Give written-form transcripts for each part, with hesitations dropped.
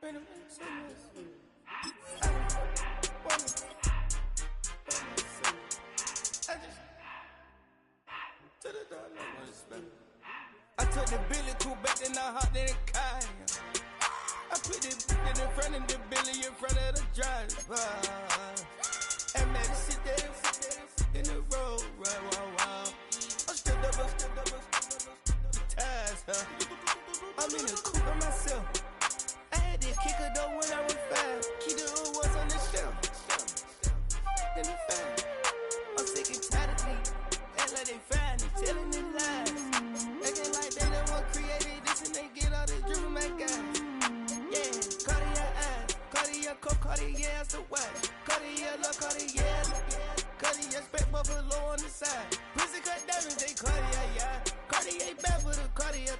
I took the Billy cool back and I hopped in the car. I put the in front of the Billy in front of the driver. And made it sit there in the road, wow. I'm still up, the ties, huh? I'm in the coupe by myself. I had to kick her though when I was 5. Keep the old was on the shelf. In the fan. I'm sick and tired of these. Act like they find it, telling them lies. Acting like they the one created this and they get all this drip from my guys. Yeah, Cartier eyes, Cartier coat, Cartier ass the watch. Cartier look, Cartier, Cartier spec buffalo on the side. Pussy cut diamonds, they Cartier, yeah. Cartier bad for the Cartier.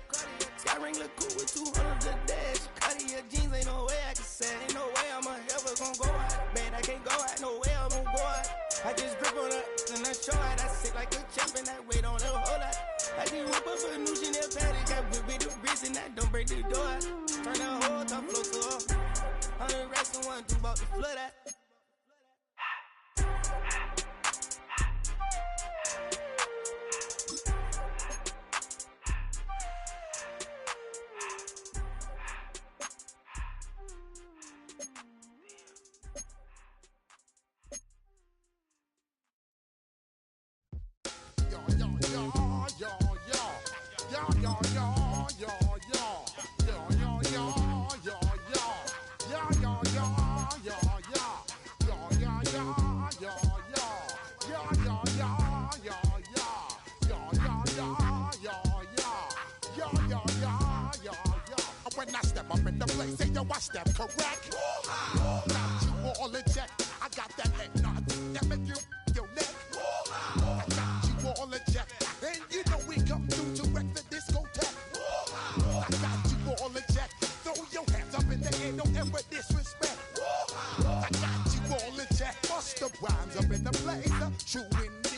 Sky ring look cool with 200 the dash. Cartier jeans, ain't no way I can say. Ain't no way I'm ever gonna go out. Man, I can't go out, no way I'm gonna go out. I just grip on her and I show out. I sit like a champ and I wait on her whole lot. I just whip up a new Chanel patty, got whip with the wrist and I don't break the door out. Turn the whole top floor to off. 100 racks and 1 2 about to flood out. When I step up in the place, say yo, I step correct. Got you all in check. I got that head nod that make you your neck. I got you all in check, and you know we come through to wreck the discotheque. I got you all in check. Throw your hands up in the air, don't ever disrespect. I got you all in check. Bust the rhymes up in the place, true indeed.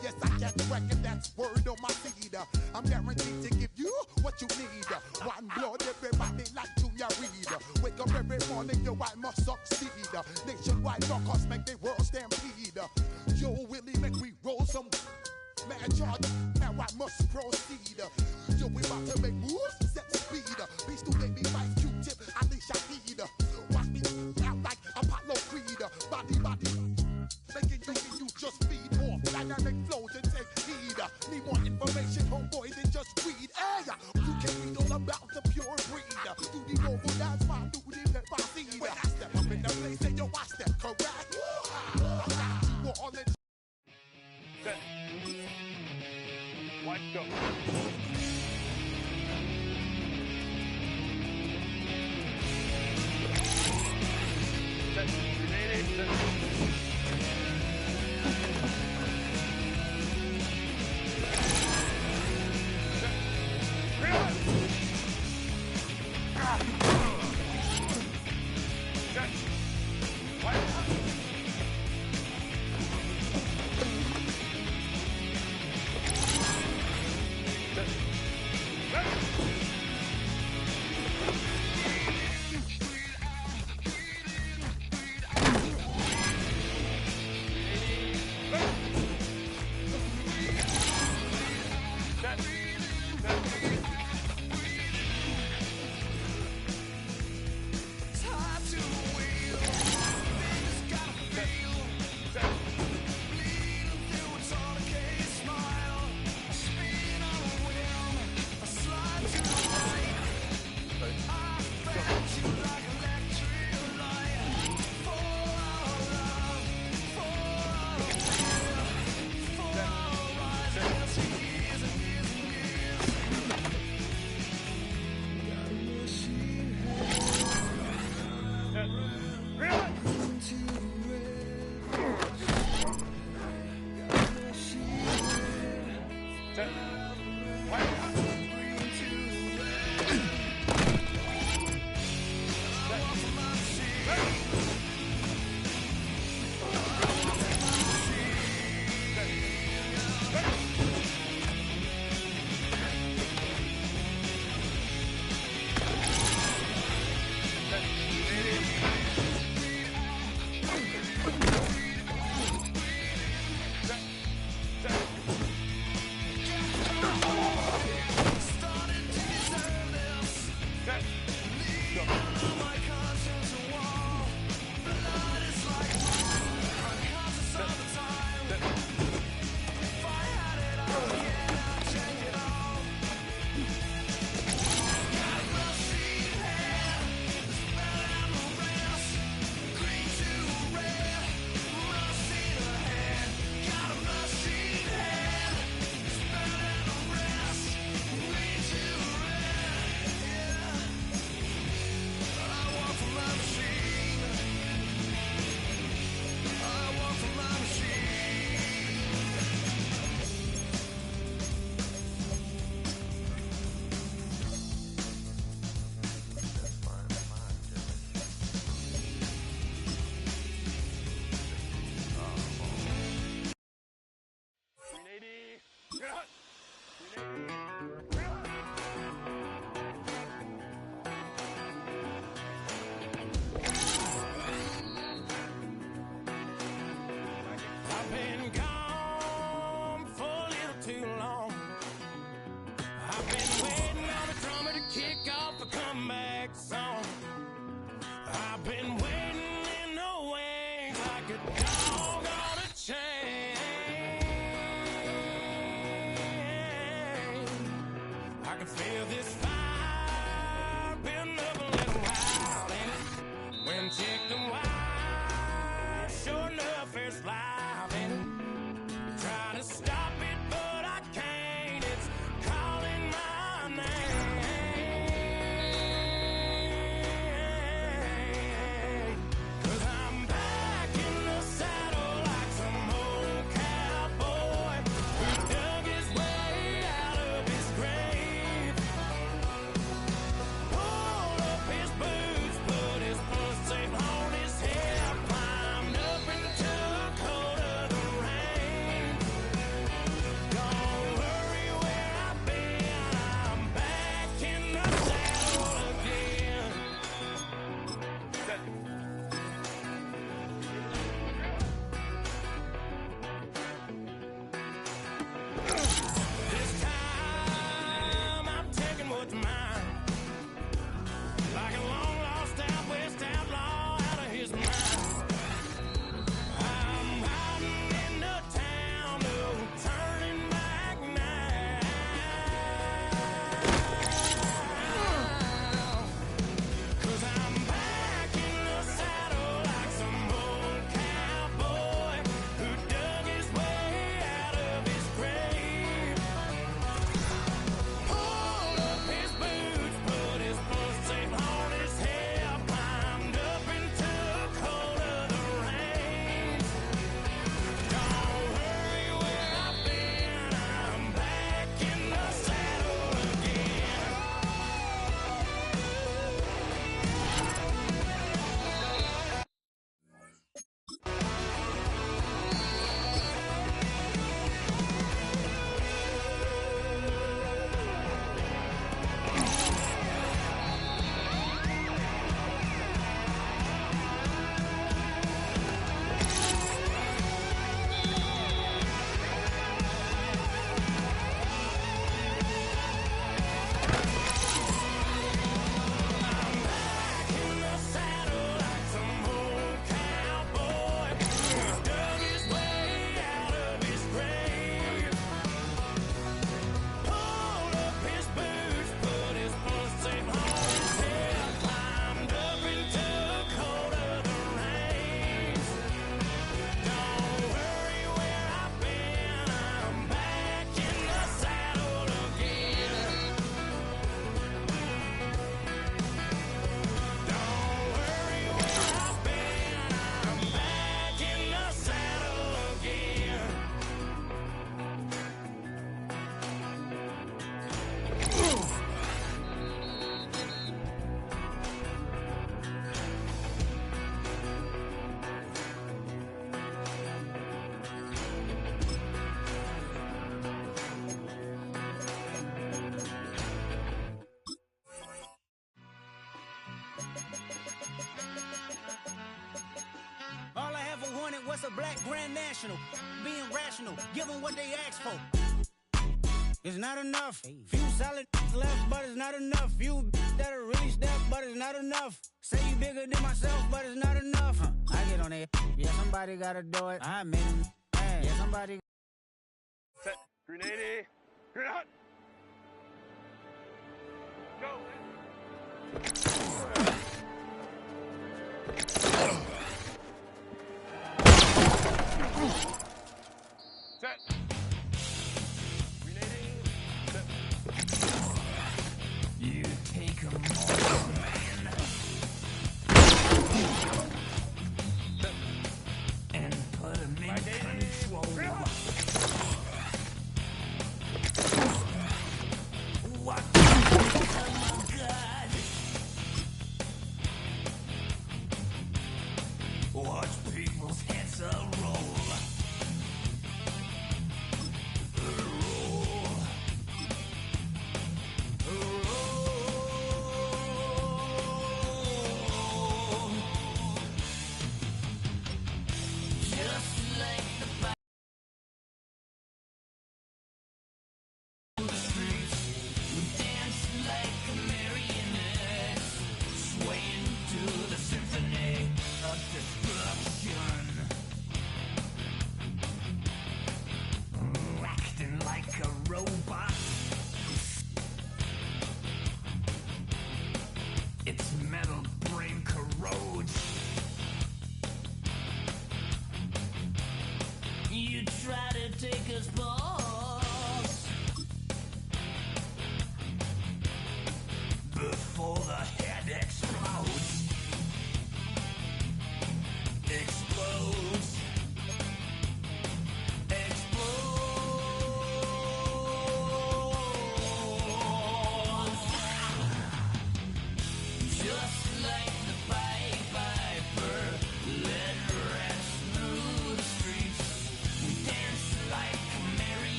Yes, I get record, that's word on my feed. I'm guaranteed to give you what you need. One blood, everybody like Junior Reed. Wake up every morning, yo, I must succeed. Nationwide rockers make the world stampede. Yo, Willie, make we roll some mad charge. Now I must proceed. Yo, we about to make moves, set speed. Beast to baby, fight Q-tip, Alicia Heed. Watch me out like Apollo Creed. Body, making you just feed off dynamic flows and take heed. Need more information, homeboy, than just read. Hey, you can read all about the pure breed. Do the noble dance, my duty, pepper seed. When I step up in the place, say yo, I step correct. take a dog on a chain. I can feel this fire building up a little while, ain't it? When chicken wire, sure enough, it's live, ain't it? Try to stop it, but I can't. It's calling my name. 'Cause I'm back in the saddle like some old cowboy who dug his way out of his grave. Pulled up his boots, put his punch tape on his head, climbed up into the cold of the rain. Don't worry where I've been, I'm back in the saddle again. This time I'm taking what's mine, like a long lost out west outlaw out of his mind. I'm riding into town, no turning back now. 'Cause I'm back in the saddle like some old cowboy who dug his way out of his grave. Pulled up his boots, put his punch tape on his head, climbed up into the cold of the rain. Don't worry where I've been, I'm back in the saddle again. In the saddle like some old cowboy who dug his way out of his grave. Pulled up his boots, put his punch tape on his head, climbed up into the cold of the rain. Don't worry where I've been, I'm back in the saddle again. Don't worry where I've been, I'm back in the saddle again. All I ever wanted was a black grand national. Being rational, give them what they ask for. It's not enough. Few solid left, but it's not enough. Few that'll really step, but it's not enough. Say you bigger than myself, but it's not enough. I get on it. Yeah, somebody gotta do it. I made him. Yeah, somebody. Set. Grenade. Grenade. Go. Set. Grenade. Set. You take 'em all, man, and put 'em in control. What?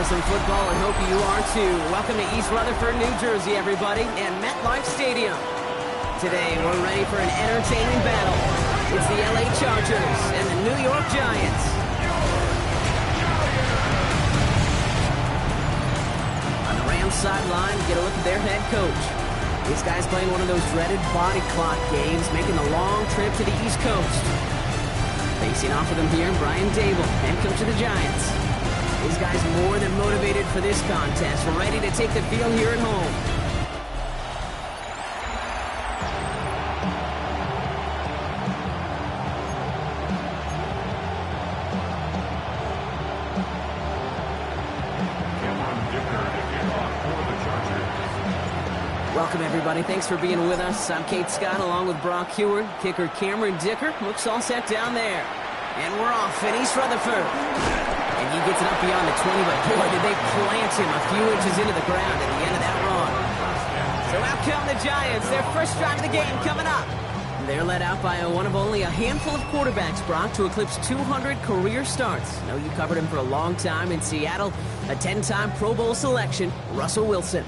some football and hope you are too. Welcome to East Rutherford, New Jersey, everybody, and MetLife Stadium. Today, we're ready for an entertaining battle. It's the LA Chargers and the New York Giants. On the Rams sideline, get a look at their head coach. This guy's playing one of those dreaded body clock games, making the long trip to the East Coast. Facing off with him here, Brian Dable, head coach of the Giants. These guys more than motivated for this contest. We're ready to take the field here at home. Welcome, everybody. Thanks for being with us. I'm Kate Scott, along with Brock Heward. Kicker Cameron Dicker looks all set down there. And we're off in East Rutherford. And he gets it up beyond the 20, but boy, did they plant him a few inches into the ground at the end of that run. So out come the Giants. Their first drive of the game coming up. They're led out by one of only a handful of quarterbacks, Brock, to eclipse 200 career starts. I know you covered him for a long time in Seattle. A 10-time Pro Bowl selection, Russell Wilson.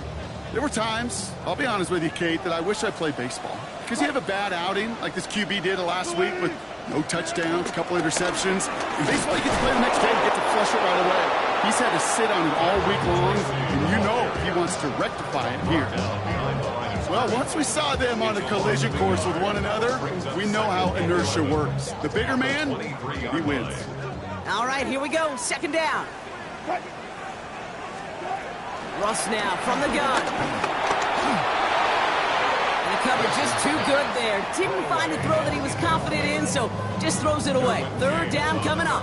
There were times, I'll be honest with you, Kate, that I wish I played baseball. Because you have a bad outing, like this QB did last week with no touchdowns, a couple interceptions. In baseball, you get to play the next day and get to flush it right away. He's had to sit on it all week long, and you know he wants to rectify it here. Well, once we saw them on a collision course with one another, we know how inertia works. The bigger man, he wins. All right, here we go. Second down. Russ now from the gun. And the cover just too good there. Didn't find a throw that he was confident in, so just throws it away. Third down coming up.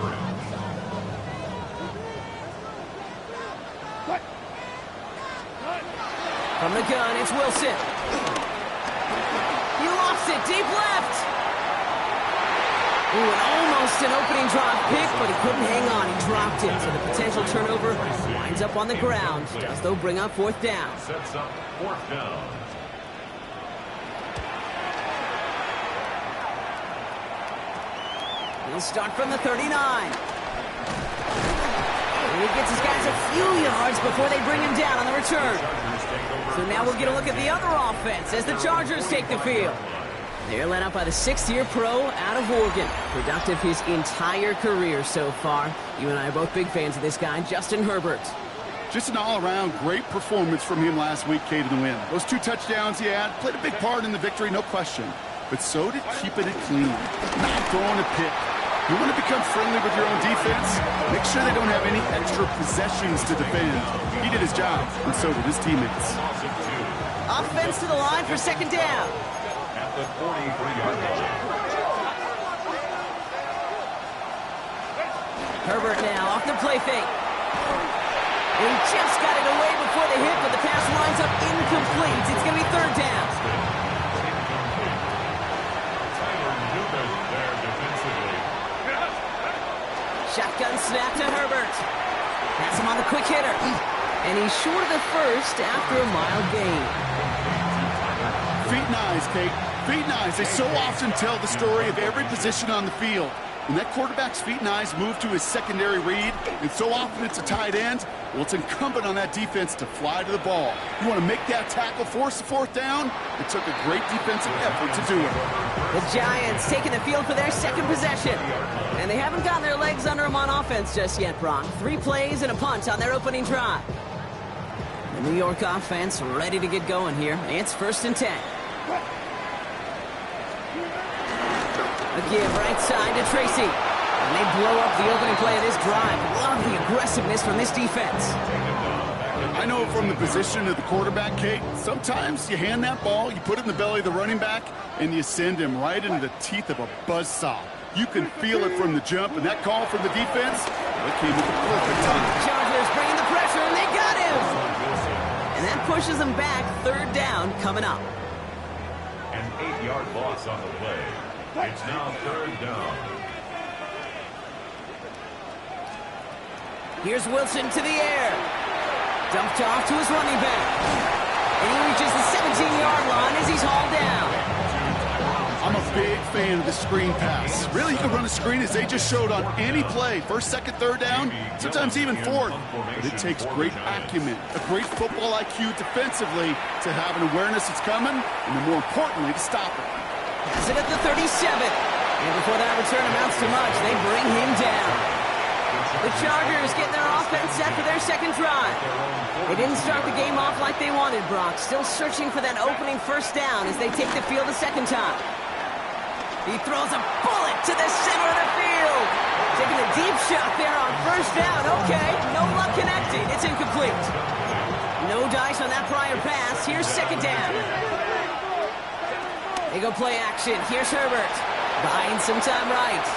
From the gun, it's Wilson. He lost it, deep left. Ooh, and almost an opening drop pick, but he couldn't hang on. He dropped it, so the potential turnover winds up on the ground. Does, though, bring up fourth down. Sets up fourth down. He'll start from the 39. And he gets his guys a few yards before they bring him down on the return. So now we'll get a look at the other offense as the Chargers take the field. They're led out by the sixth-year pro out of Oregon. Productive his entire career so far. You and I are both big fans of this guy, Justin Herbert. Just an all-around great performance from him last week, Kate, in the win. Those 2 touchdowns he had played a big part in the victory, no question. But so did keeping it clean, not throwing a pick. You want to become friendly with your own defense? Make sure they don't have any extra possessions to defend. He did his job, and so did his teammates. Offense to the line for second down. At the 43-yard line. Herbert now off the play fake. And he just got it away before the hit, but the pass winds up incomplete. It's going to be third down. Shotgun snap to Herbert. Pass him on the quick hitter. And he's short of the first after a mild gain. Feet and eyes, Kate. Feet and eyes. They so often tell the story of every position on the field. When that quarterback's feet and eyes move to his secondary read, and so often it's a tight end, well, it's incumbent on that defense to fly to the ball. You want to make that tackle, force the fourth down? It took a great defensive effort to do it. The Giants taking the field for their second possession. And they haven't gotten their legs under them on offense just yet, Brock. 3 plays and a punt on their opening drive. The New York offense ready to get going here. It's 1st and 10. A give right side to Tracy. And they blow up the opening play of this drive. Love the aggressiveness from this defense. I know from the position of the quarterback, Kate, sometimes you hand that ball, you put it in the belly of the running back, and you send him right into the teeth of a buzzsaw. You can feel it from the jump, and that call from the defense, it came at the perfect time. Chargers bringing the pressure, and they got him! And that pushes them back. Third down coming up. An 8-yard loss on the play. It's now third down. Here's Wilson to the air. Dumped off to his running back. And he reaches the 17-yard line as he's hauled down. I'm a big fan of the screen pass. Really, you can run a screen as they just showed on any play. First, second, third down, sometimes even fourth. But it takes great acumen, a great football IQ defensively to have an awareness it's coming, and then more importantly, to stop it. Has it at the 37. And before that return amounts to much, they bring him down. The Chargers getting their offense set for their second drive. They didn't start the game off like they wanted, Brock. Still searching for that opening first down as they take the field a second time. He throws a bullet to the center of the field. Taking a deep shot there on first down. Okay, no luck connecting. It's incomplete. No dice on that prior pass. Here's second down. They go play action. Here's Herbert. Buying some time right.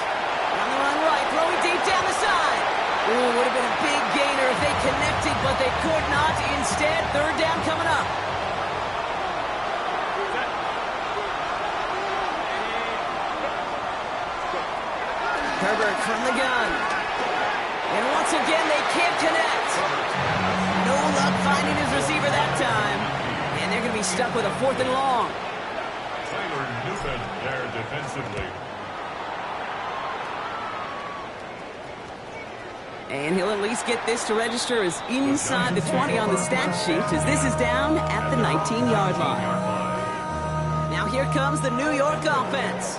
On the run right, throwing deep down the side. Ooh, would have been a big gainer if they connected, but they could not. Instead, third down coming up. Herbert from the gun. And once again, they can't connect. No luck finding his receiver that time. And they're going to be stuck with a 4th and long. Tyler Newman there defensively. And he'll at least get this to register as inside the 20 on the stat sheet, as this is down at the 19-yard line. Now here comes the New York offense.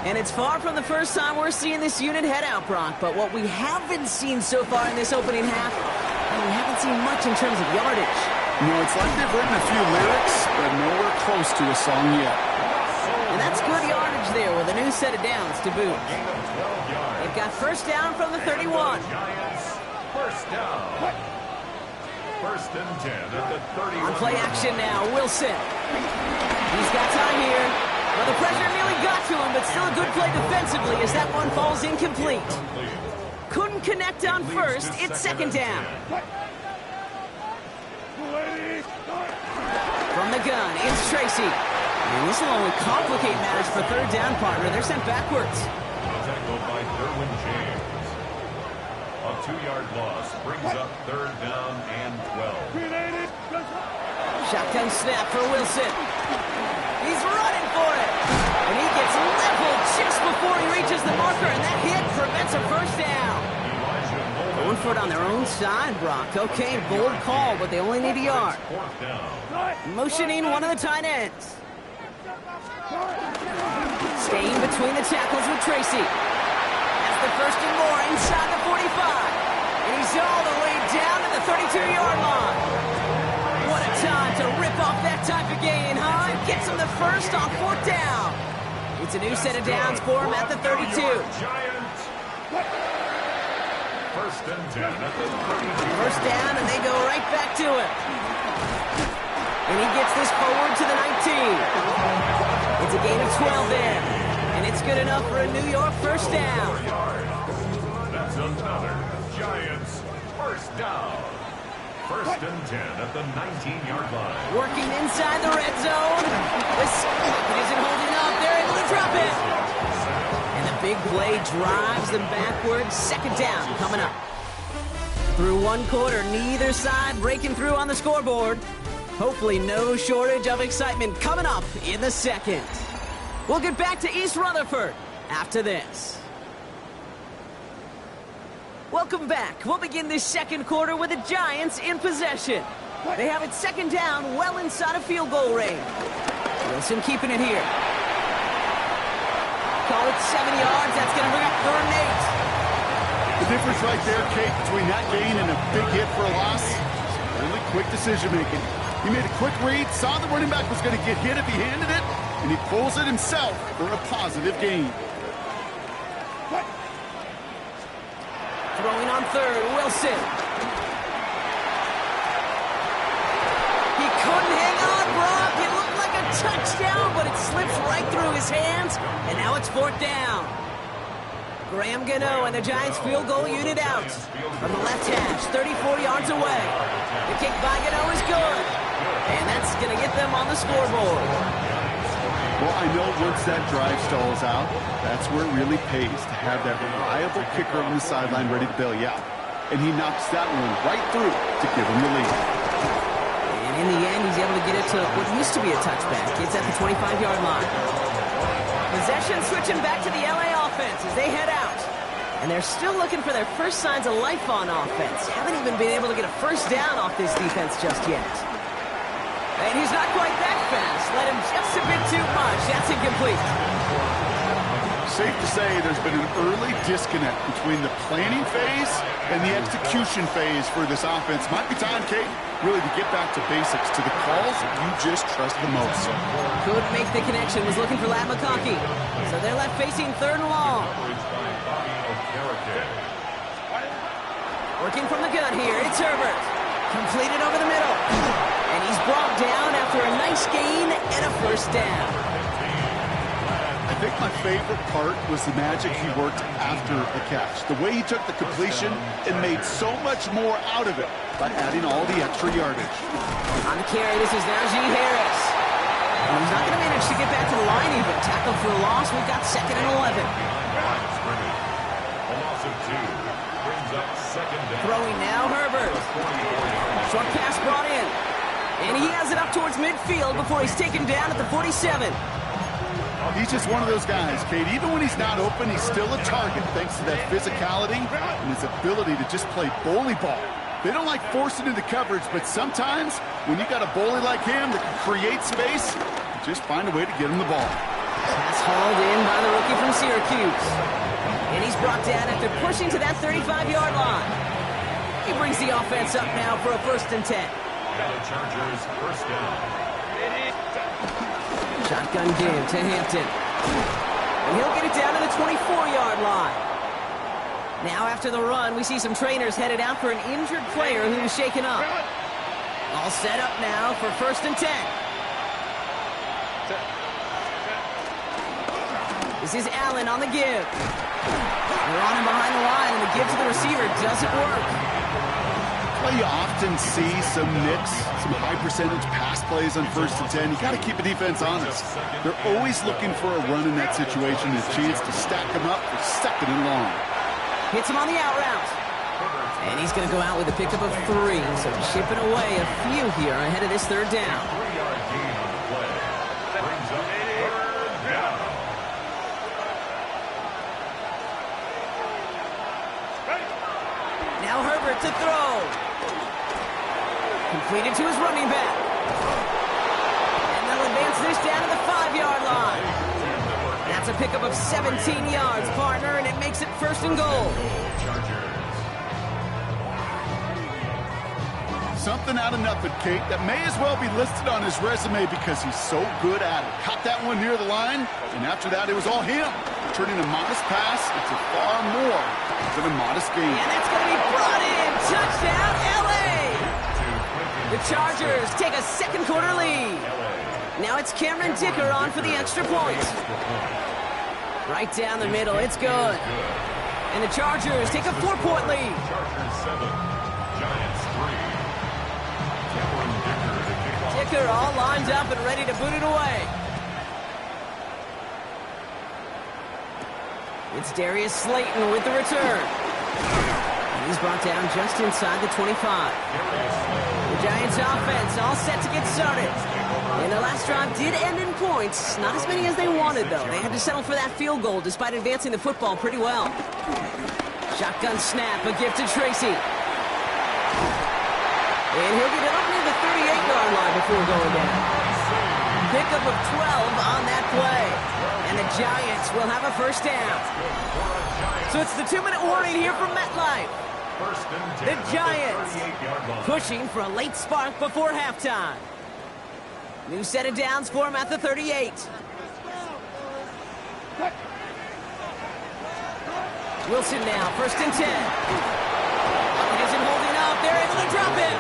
And it's far from the first time we're seeing this unit head out, Brock. But what we haven't seen so far in this opening half, we haven't seen much in terms of yardage. You know, it's like they've written a few lyrics, but nowhere close to a song yet. And that's good yardage there with a new set of downs to boot. They've got first down from the 31. First down. First and 10 at the 31. On play action now, Wilson. He's got time here. Well, the pressure nearly got to him, but still a good play defensively as that one falls incomplete. Couldn't connect on first. It's second down. From the gun, it's Tracy. And this will only complicate matters for third down, partner. They're sent backwards. Tackled by Derwin James. A 2-yard loss brings up third down and 12. Shotgun snap for Wilson. He's running for it. And he gets leveled just before he reaches the marker, and that hit prevents a first down. Going for it on their own side, Brock. Okay, bold call, but they only need a yard. Motioning one of the tight ends. Staying between the tackles with Tracy. That's the first and more inside the 45. And he's all the way down to the 32-yard line. What a time to rip off that type of gain, huh? It gets him the first on 4th down. It's a new set of downs for him at the 32. First and 10 at the 32. First down, and they go right back to it. And he gets this forward to the 19. It's a gain of 12 then. And it's good enough for a New York first down. That's another Giants first down. First and 10 at the 19-yard line. Working inside the red zone. The pocket isn't holding up. They're able to drop it. And the big play drives them backwards. Second down coming up. Through one quarter, neither side breaking through on the scoreboard. Hopefully no shortage of excitement coming up in the second. We'll get back to East Rutherford after this. Welcome back. We'll begin this second quarter with the Giants in possession. They have it second down, well inside of field goal range. Wilson keeping it here. Call it 7 yards. That's going to bring up 3rd and 8. The difference right there, Kate, between that gain and a big hit for a loss, really quick decision-making. He made a quick read, saw the running back was going to get hit if he handed it, and he pulls it himself for a positive gain. Throwing on 3rd, Wilson. He couldn't hang on, Brock. It looked like a touchdown, but it slips right through his hands, and now it's 4th down. Graham Gano and the Giants field goal unit out. From the left hash, 34 yards away. The kick by Gano is good. And that's going to get them on the scoreboard. Well, I know once that drive stalls out, that's where it really pays to have that reliable kicker on the sideline ready to bail you out. And he knocks that one right through to give him the lead. And in the end, he's able to get it to what used to be a touchback. It's at the 25-yard line. The Possession switching back to the LA offense as they head out. And they're still looking for their first signs of life on offense. Haven't even been able to get a first down off this defense just yet. And he's not quite that fast. Let him just a bit too much. That's incomplete. Safe to say there's been an early disconnect between the planning phase and the execution phase for this offense. Might be time, Kate, really to get back to basics, to the calls you just trust the most. Couldn't make the connection. Was looking for Lat McConkey. So they're left facing 3rd and long. Working from the gun here. It's Herbert. Completed over the middle. And he's brought down after a nice gain and a first down. I think my favorite part was the magic he worked after the catch. The way he took the completion and made so much more out of it by adding all the extra yardage. On the carry, this is Najee Harris. And he's not going to manage to get back to the line even. Tackled for a loss. We've got 2nd and 11. A loss of 2 brings up 2nd down. Throwing now, Herbert. Short pass brought in. And he has it up towards midfield before he's taken down at the 47. He's just one of those guys, Kate. Even when he's not open, he's still a target thanks to that physicality and his ability to just play bully ball. They don't like forcing into coverage, but sometimes when you got a bully like him that can create space, just find a way to get him the ball. Pass hauled in by the rookie from Syracuse. And he's brought down after pushing to that 35-yard line. He brings the offense up now for a 1st and 10. The Chargers first down. Shotgun give to Hampton. And he'll get it down to the 24-yard line. Now after the run, we see some trainers headed out for an injured player who was shaken up. All set up now for 1st and 10. This is Allen on the give. They're on him behind the line, and the give to the receiver doesn't work. Well, you often see some nicks, some high-percentage pass plays on 1st and 10. You got to keep the defense honest. They're always looking for a run in that situation, a chance to stack them up for 2nd and long. Hits him on the out route. And he's going to go out with a pickup of 3, so chipping away a few here ahead of this 3rd down. 3-yard gain on the play. Brings up 3rd down. Now Herbert to throw. Completed to his running back. And they'll advance this down to the 5-yard line. That's a pickup of 17 yards, partner, and it makes it 1st and goal. Something out of nothing, Kate, that may as well be listed on his resume because he's so good at it. Caught that one near the line, and after that, it was all him. Turning a modest pass into far more than a modest gain. And that's going to be brought in. Touchdown, L.A. The Chargers take a 2nd quarter lead. Now it's Cameron Dicker on for the extra point. Right down the middle. It's good. And the Chargers take a 4-point lead. Chargers 7, Giants 3. Dicker all lined up and ready to boot it away. It's Darius Slayton with the return. And he's brought down just inside the 25. The Giants offense all set to get started. And their last drive did end in points. Not as many as they wanted, though. They had to settle for that field goal despite advancing the football pretty well. Shotgun snap, a gift to Tracy. And he'll get it up near the 38-yard line before going down. Pickup of 12 on that play. And the Giants will have a 1st down. So it's the 2-minute warning here from MetLife. The Giants pushing for a late spark before halftime. New set of downs for him at the 38. Wilson now, 1st and 10. He isn't holding up. They're able to drop him.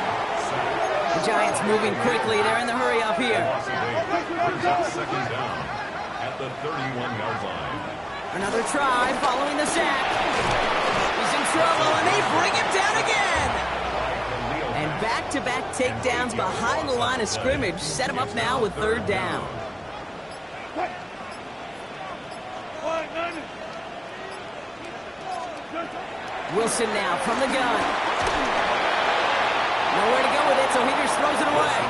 The Giants moving quickly. They're in the hurry up here. 2nd down at the 31-yard line. Another try following the sack. He's in trouble, and they bring him down again. And back-to-back takedowns behind the line of scrimmage set him up now with 3rd down. Wilson now from the gun. Nowhere to go with it, so he just throws it away.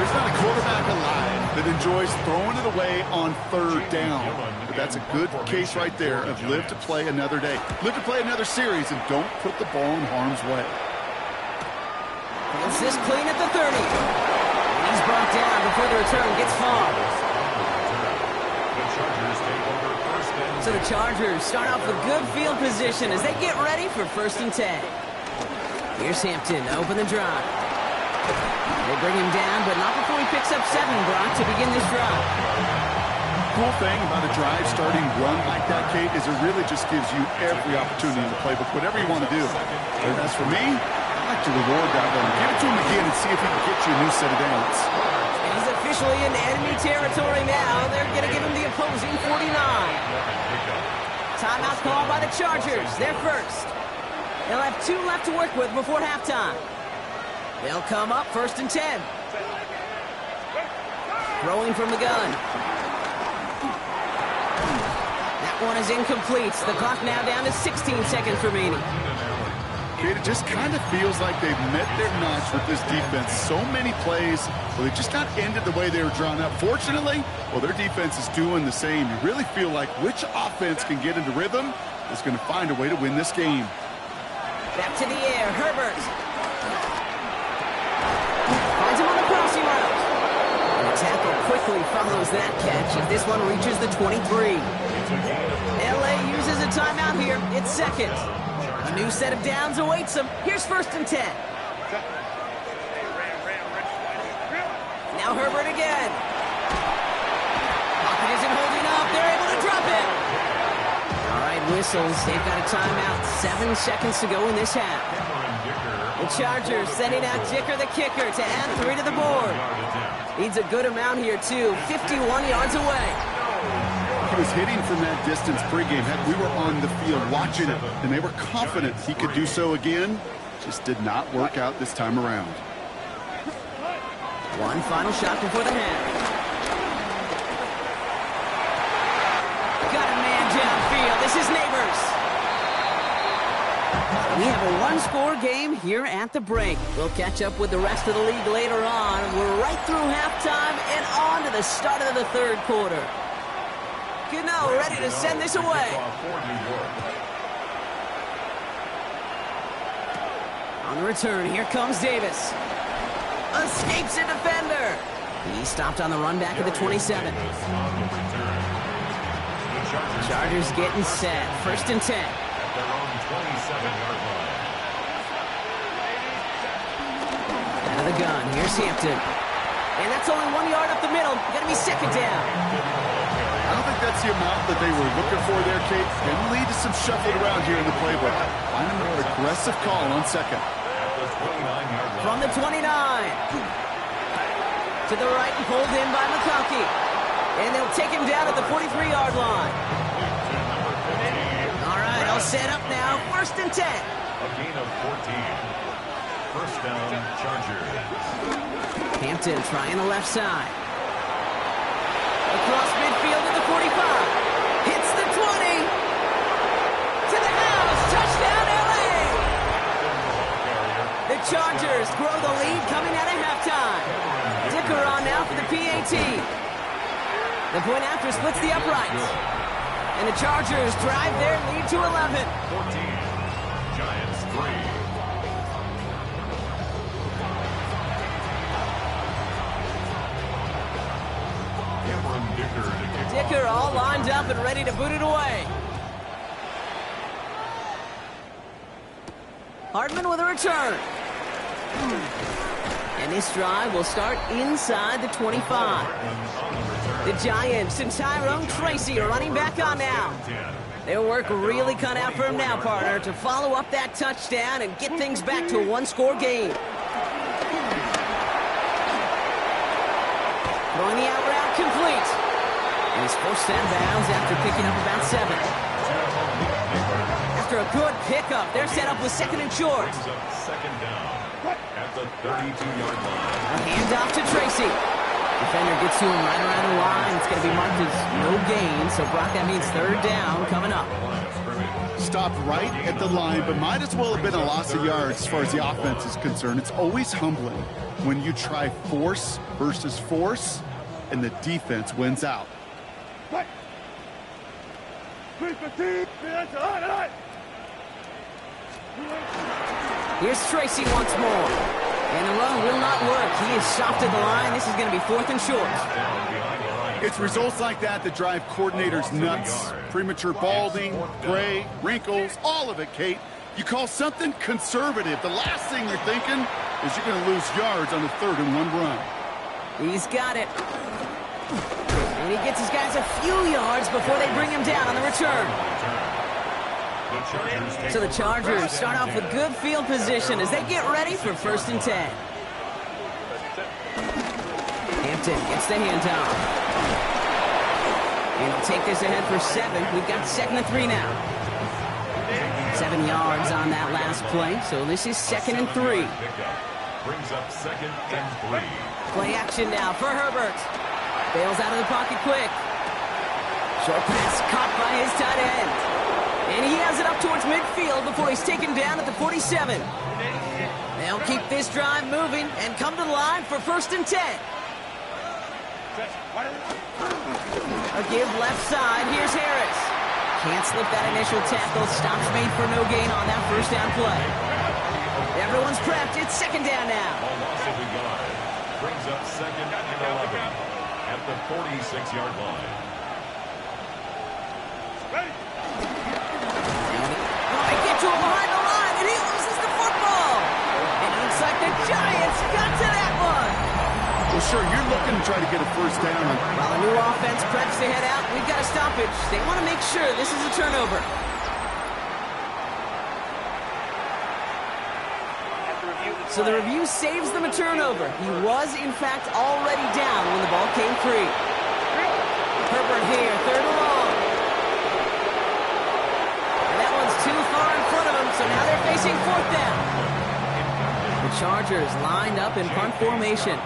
There's not a quarterback alive that enjoys throwing it away on third down. But that's a good case right there of live to play another day. Live to play another series and don't put the ball in harm's way. Fields this clean at the 30. And he's brought down before the return gets far. So the Chargers start off with good field position as they get ready for 1st and 10. Here's Hampton to open the drive. They bring him down, but not before he picks up 7, Brock, to begin this drive. Cool thing about a drive starting run like that, Kate, is it really just gives you every opportunity in the playbook, whatever you want to do. And as for me, I like to reward that one. Give it to him again and see if he can get you a new set of downs. And he's officially in enemy territory now. They're going to give him the opposing 49. Timeout called by the Chargers. They're first. They'll have 2 left to work with before halftime. They'll come up 1st and 10. Throwing from the gun. That one is incomplete. The clock now down to 16 seconds remaining. Kate, it just kind of feels like they've met their notch with this defense. So many plays where they just got ended the way they were drawn up. Fortunately, well, their defense is doing the same. You really feel like which offense can get into rhythm is going to find a way to win this game. Back to the air, Herbert. Finds him on the crossing route. And the tackle quickly follows that catch as this one reaches the 23. LA uses a timeout here. It's 2nd. A new set of downs awaits them. Here's 1st and 10. Now Herbert again. Pocket isn't holding up. They're able to drop it. All right, whistles. They've got a timeout. 7 seconds to go in this half. The Chargers sending out Dicker the kicker to add 3 to the board. Needs a good amount here, too. 51 yards away. He was hitting from that distance pregame. We were on the field watching it, and they were confident he could do so again. Just did not work out this time around. One final shot before the half. Got a man downfield. This is Neighbors. We have a 1-score game here at the break. We'll catch up with the rest of the league later on. We're right through halftime and on to the start of the 3rd quarter. Gano ready to send this away. On the return, here comes Davis. Escapes a defender. He stopped on the run back at the 27. Chargers getting set. 1st and 10. Out of the gun, here's Hampton. And that's only 1 yard up the middle. Gonna be 2nd down. I don't think that's the amount that they were looking for there, Kate. Can lead to some shuffling around here in the playbook. Find a more aggressive call on 2nd. From the 29. To the right and pulled in by McConkey. And they'll take him down at the 43-yard line. All right, all set up now. 1st and 10. A gain of 14. 1st down, Chargers. Hampton trying the left side. Across midfield to the 45. Hits the 20. To the house. Touchdown, LA. The Chargers grow the lead coming out of halftime. Dicker on now for the PAT. The point after splits the uprights. And the Chargers drive their lead to 11. 14. Giants 3. Dicker all lined up and ready to boot it away. Hartman with a return. And this drive will start inside the 25. The Giants and Tyrone Tracy are running back on now. Their work really cut out for him now, partner, to follow up that touchdown and get things back to a 1-score game. Throwing the out route complete. And he's forced out of bounds after picking up about 7. After a good pickup, they're set up with 2nd and short. 2nd down at the 32-yard line. A handoff to Tracy. Defender gets to him right around the line. It's going to be marked as no gain. So, Brock, that means 3rd down coming up. Stopped right at the line, but might as well have been a loss of yards as far as the offense is concerned. It's always humbling when you try force versus force, and the defense wins out. Here's Tracy once more. And the run will not work. He is soft at the line. This is going to be 4th and short. It's results like that that drive coordinators nuts. Premature balding, gray, wrinkles, all of it, Kate. You call something conservative. The last thing you're thinking is you're going to lose yards on the 3rd and 1 run. He's got it. And he gets his guys a few yards before they bring him down on the return. So the Chargers start off with good field position as they get ready for 1st and 10. Hampton gets the handoff. And he'll take this ahead for 7. We've got 2nd and 3 now. 7 yards on that last play, so this is 2nd and 3. Brings up 2nd and 3. Play action now for Herbert. Bails out of the pocket quick. Short pass caught by his tight end. And he has it up towards midfield before he's taken down at the 47. They'll keep this drive moving and come to the line for 1st and 10. A give left side. Here's Harris. Can't slip that initial tackle. Stops made for no gain on that 1st down play. Everyone's prepped. It's 2nd down now. A loss of a yard. Brings up 2nd and 11 at the 46-yard line. They get to him behind the line, and he loses the football. And it looks like the Giants got to that one. Well, sure, you're looking to try to get a 1st down. While the new offense preps to head out, we've got a stoppage. They want to make sure this is a turnover. So the review saves them a turnover. He was, in fact, already down when the ball came free. Herbert here, 3rd and long. And that one's too far in front of him, so now they're facing 4th down. The Chargers lined up in punt formation.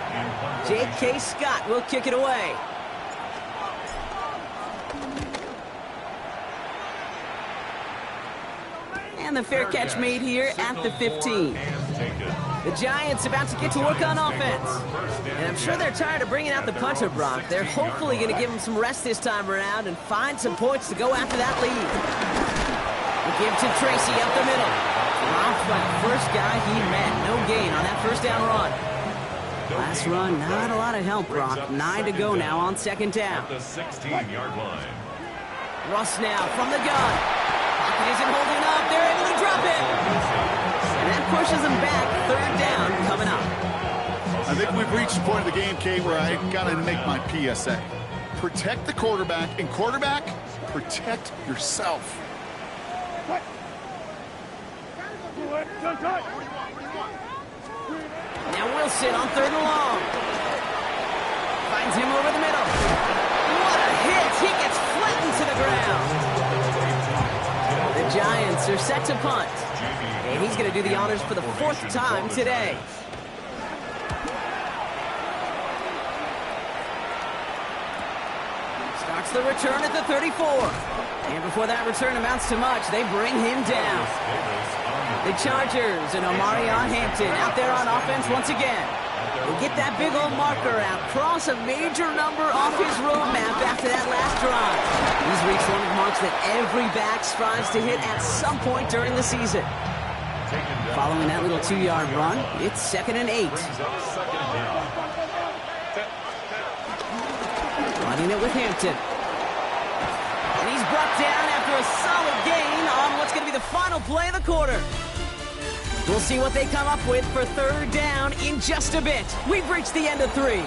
J.K. Scott will kick it away. And the fair catch made here at the 15. The Giants about to get to work on offense. And I'm sure they're tired of bringing out the punter, Brock. They're hopefully going to give him some rest this time around and find some points to go after that lead. The give to Tracy up the middle. Dropped by the first guy he met. No gain on that 1st down run. Last run, not a lot of help, Brock. 9 to go now on 2nd down. The 16-yard line. Russ now from the gun. Pocket isn't holding up. They're able to drop it. And that pushes them back. 3rd down coming up. I think we've reached the point of the game, Kate, where I got to make my PSA. Protect the quarterback, and quarterback, protect yourself. Now Wilson on 3rd and long. Finds him over the middle. What a hit! He gets flattened to the ground. The Giants are set to punt. And he's going to do the honors for the 4th time today. Starts the return at the 34. And before that return amounts to much, they bring him down. The Chargers and Omarion Hampton out there on offense once again. They get that big old marker out, cross a major number off his roadmap after that last drive. He's reached one of the marks that every back strives to hit at some point during the season. Following that little 2-yard run, it's 2nd and 8. Running it with Hampton. And he's brought down after a solid gain on what's going to be the final play of the quarter. We'll see what they come up with for 3rd down in just a bit. We've reached the end of 3.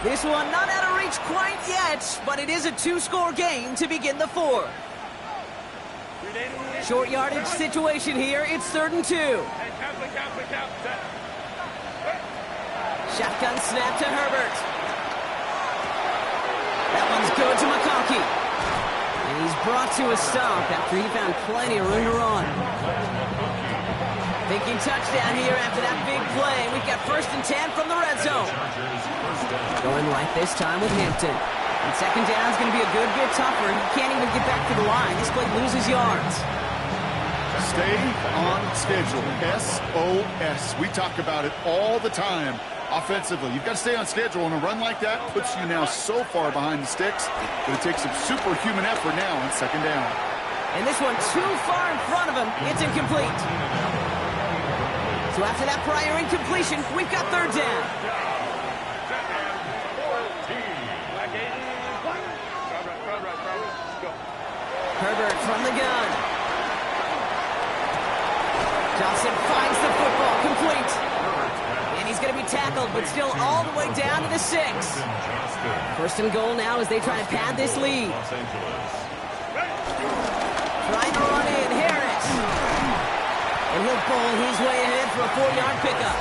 This one not out of reach quite yet, but it is a 2-score game to begin the 4th. Short yardage situation here. It's 3rd and 2. Shotgun snap to Herbert. That one's good to McConkey. And he's brought to a stop after he found plenty of room to run. Thinking touchdown here after that big play. We've got 1st and 10 from the red zone. Going right this time with Hampton. And 2nd down is going to be a good bit tougher. He can't even get back to the line. This play loses yards. Stay on schedule. SOS. We talk about it all the time. Offensively, you've got to stay on schedule, and a run like that puts you now so far behind the sticks that it takes some superhuman effort now on second down. And this one too far in front of him. It's incomplete. So after that prior incompletion, we've got third down. Herbert from the gun. Johnson finds the football, complete. And he's going to be tackled, but still all the way down to the 6. First and goal now as they try to pad this lead. Trying to run in, Harris. And he'll bowl his way ahead for a 4-yard pickup.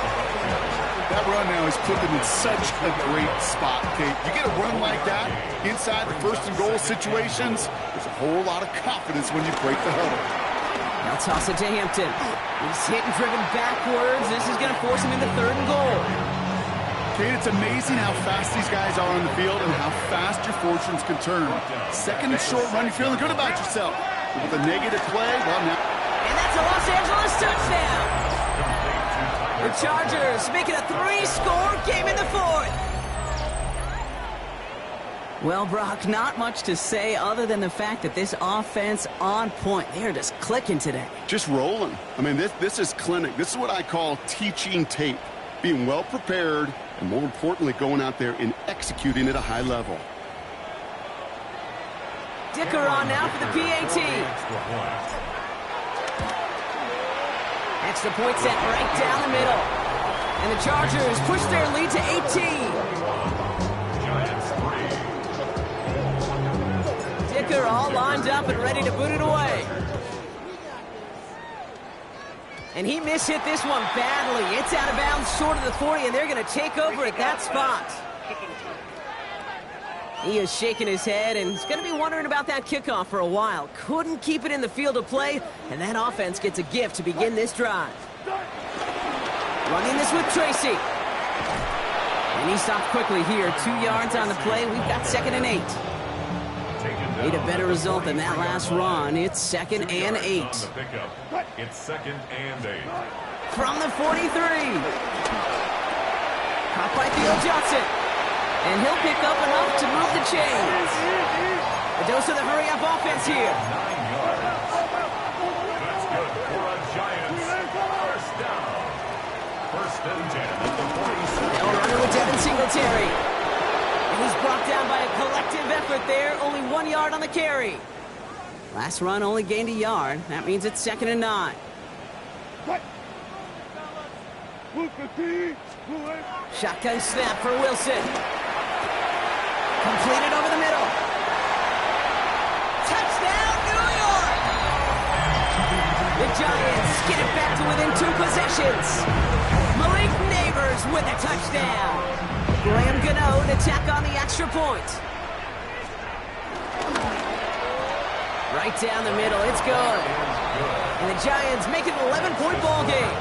That run now has put them in such a great spot, Kate. You get a run like that inside the first and goal situations, there's a whole lot of confidence when you break the huddle. Now toss it to Hampton. He's hit and driven backwards. This is going to force him into third and goal. Kate, it's amazing how fast these guys are on the field and how fast your fortunes can turn. Second and short run, you're feeling good about yourself. But with a negative play, well, now... And that's a Los Angeles touchdown. The Chargers making a 3-score game in the 4th. Well, Brock, not much to say other than the fact that this offense on point. They're just clicking today. Just rolling. I mean, this is clinic. This is what I call teaching tape. Being well prepared and, more importantly, going out there and executing at a high level. Dicker on now for the PAT. Extra point set right down the middle. And the Chargers push their lead to 18. Dicker all lined up and ready to boot it away. And he mishit this one badly. It's out of bounds short of the 40, and they're going to take over at that spot. He is shaking his head, and he's going to be wondering about that kickoff for a while. Couldn't keep it in the field of play, and that offense gets a gift to begin this drive. Running this with Tracy. And he stopped quickly here. 2 yards on the play. We've got 2nd and 8. Need a better result than that last run. It's 2nd and 8. It's 2nd and 8. From the 43. Caught by Theo Johnson. And he'll pick up enough to move the chains. A dose of the hurry-up offense here. 9 yards. That's good for a Giants first down. 1st and 10 at the 46. They'll run it with Devin Singletary. And he's brought down by a collective effort there. Only 1 yard on the carry. Last run only gained a yard. That means it's 2nd and 9. Shotgun snap for Wilson. Completed over the middle. Touchdown, New York! The Giants get it back to within 2 possessions. Malik Neighbors with a touchdown. Graham Gano to tack on the extra point. Right down the middle, it's good. And the Giants make it an 11-point ball game.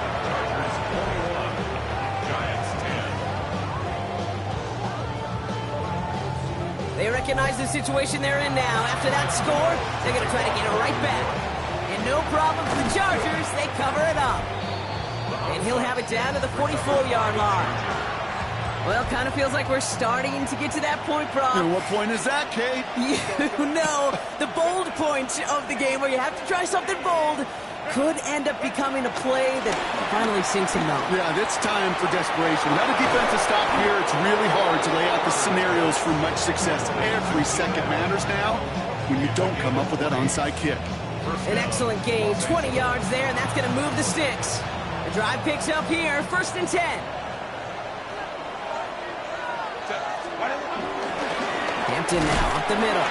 They recognize the situation they're in now. After that score, they're going to try to get it right back. And no problem for the Chargers. They cover it up. And he'll have it down to the 44-yard line. Well, kind of feels like we're starting to get to that point, Brock. And what point is that, Kate? You know, the bold point of the game where you have to try something bold could end up becoming a play that finally sinks him out. Yeah, it's time for desperation. Without a defensive stop here, it's really hard to lay out the scenarios for much success. Every second matters now when you don't come up with that onside kick. An excellent gain, 20 yards there, and that's going to move the sticks. The drive picks up here, 1st and 10. Hampton now up the middle.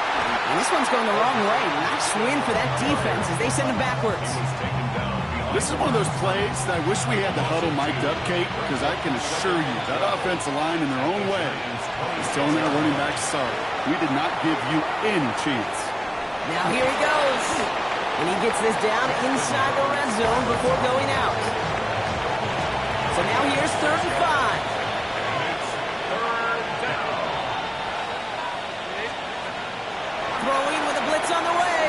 And this one's going the wrong way. Nice win for that defense as they send him backwards. This is one of those plays that I wish we had the huddle mic'd up, Kate, because I can assure you that offensive line in their own way is telling their running back, sorry, we did not give you any chance. Now here he goes. And he gets this down inside the red zone before going out. So now here's 3rd and 5. Throwing with a blitz on the way.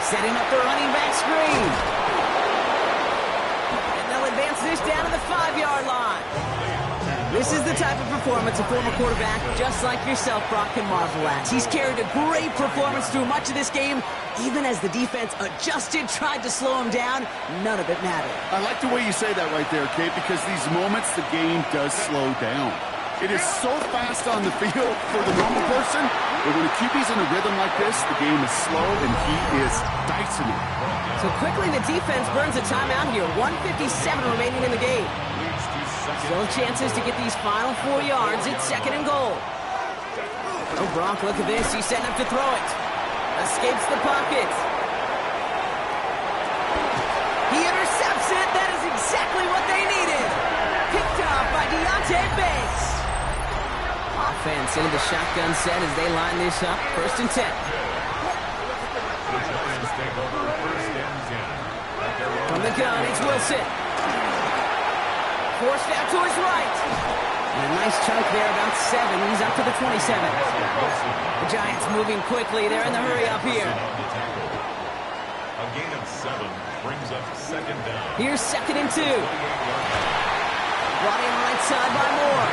Setting up the running back screen. And they'll advance this down to the 5-yard line. This is the type of performance a former quarterback, just like yourself, Brock, can marvel at. He's carried a great performance through much of this game. Even as the defense adjusted, tried to slow him down, none of it mattered. I like the way you say that right there, Kate, because these moments the game does slow down. It is so fast on the field for the normal person, but when a QB's in a rhythm like this, the game is slow and he is dicing it. So quickly the defense burns a timeout here. 1:57 remaining in the game. Still chances to get these final 4 yards. It's 2nd and goal. Oh, Brock, look at this. He's setting up to throw it. Escapes the pocket. He intercepts it. That is exactly what they needed. Picked off by Deontay Banks. Offense into the shotgun set as they line this up. 1st and 10. From the gun, it's Wilson. Forced out to his right. And a nice chunk there, about 7. He's up to the 27. The Giants moving quickly. They're in the hurry up here. A gain of 7 brings up 2nd down. Here's 2nd and 2. Brought in right side by Moore.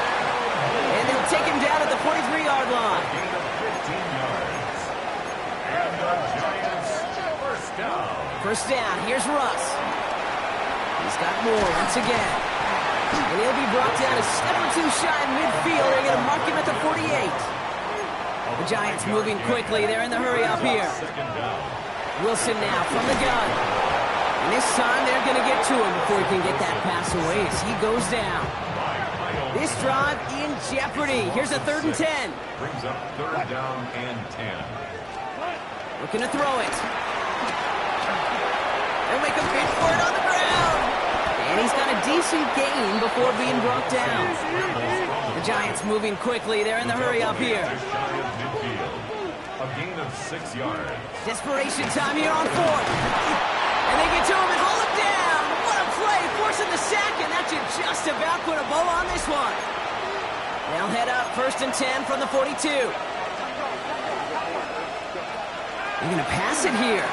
And they'll take him down at the 43-yard line. Gain of 15 yards. And the Giants 1st down. 1st down. Here's Russ. He's got Moore once again. And he'll be brought down a step or 2 shy of midfield. They're going to mark him at the 48. The Giants moving quickly. They're in the hurry up here. Wilson now from the gun. And this time they're going to get to him before he can get that pass away as he goes down. This drive in jeopardy. Here's a 3rd and 10. Brings up 3rd down and 10. Looking to throw it. They'll make a bid for it on the ground. And he's got a decent gain before being brought down. The Giants moving quickly. They're in the hurry up here. A gain of 6 yards. Desperation time here on 4th. And they get to him and hold him down. What a play, forcing the sack, and that should just about put a bow on this one. They'll head up 1st and 10 from the 42. They're going to pass it here.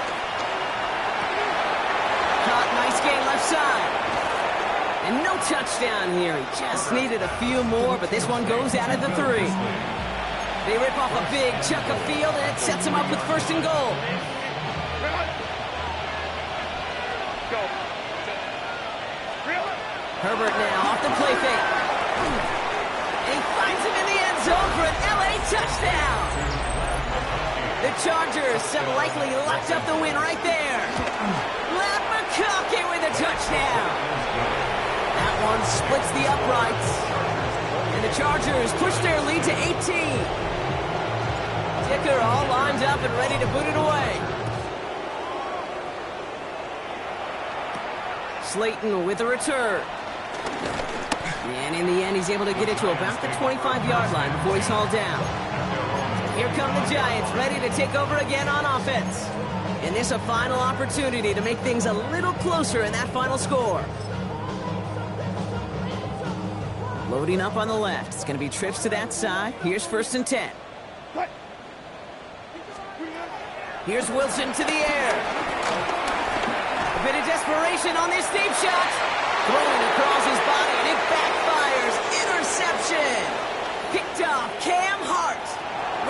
Caught, nice gain left side. And no touchdown here. He just needed a few more, but this one goes out at the 3. They rip off a big chunk of field, and it sets him up with 1st and goal. Herbert now off the play fake. And he finds him in the end zone for an LA touchdown. The Chargers have likely locked up the win right there. Matt McConkey with a touchdown. That one splits the uprights. And the Chargers push their lead to 18. Dicker all lined up and ready to boot it away. Slayton with a return. And in the end, he's able to get it to about the 25-yard line before he's hauled down. Here come the Giants, ready to take over again on offense. And this a final opportunity to make things a little closer in that final score. Loading up on the left. It's going to be trips to that side. Here's 1st and 10. Here's Wilson to the air. A bit of desperation on this deep shot. Throwing across his body, and it backfires. Interception. Picked off Cam Hart.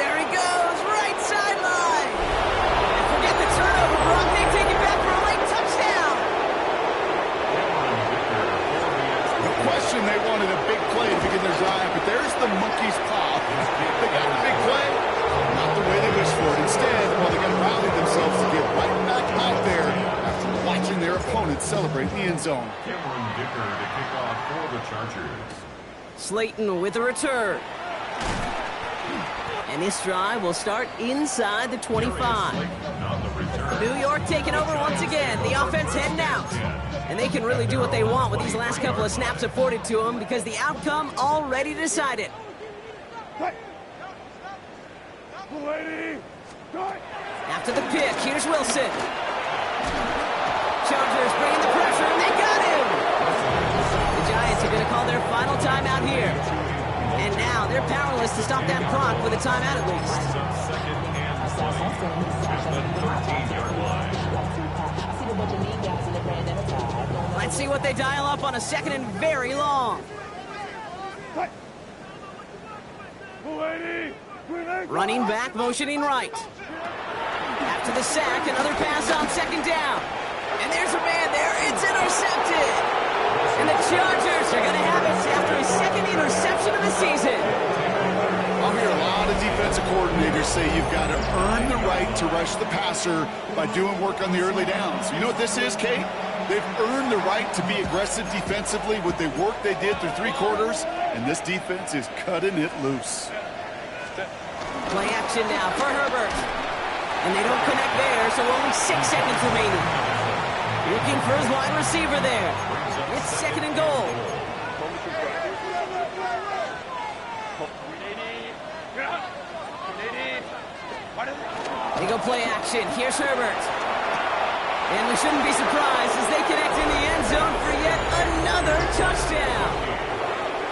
There he goes, right sideline. And forget the turnover, Brock. They take it back for a late touchdown. No question they wanted a big play to begin their drive, but there's the monkey's paw. They got the big play, not the way they wished for it. Instead, well, they got to rally themselves to get right back out there after watching their opponents celebrate the end zone. Cameron Dicker to kick off for the Chargers. Slayton with a return. And this drive will start inside the 25. New York taking over once again. The offense heading out. And they can really do what they want with these last couple of snaps afforded to them because the outcome already decided. After the pick, here's Wilson. Chargers bringing the pressure, and they got him! The Giants are going to call their final timeout here. And now they're powerless to stop that clock with a timeout at least. Let's see what they dial up on a 2nd and very long. Running back, motioning right. After the sack, another pass on second down. And there's a man there. It's intercepted. And the Chargers are going to have it after his second interception of the season. I'll hear a lot of defensive coordinators say you've got to earn the right to rush the passer by doing work on the early downs. You know what this is, Kate? They've earned the right to be aggressive defensively with the work they did through 3 quarters, and this defense is cutting it loose. Play action now for Herbert. And they don't connect there, so only 6 seconds remaining. Looking for his wide receiver there. It's second and goal. They go play action. Here's Herbert. And we shouldn't be surprised as they connect in the end zone for yet another touchdown.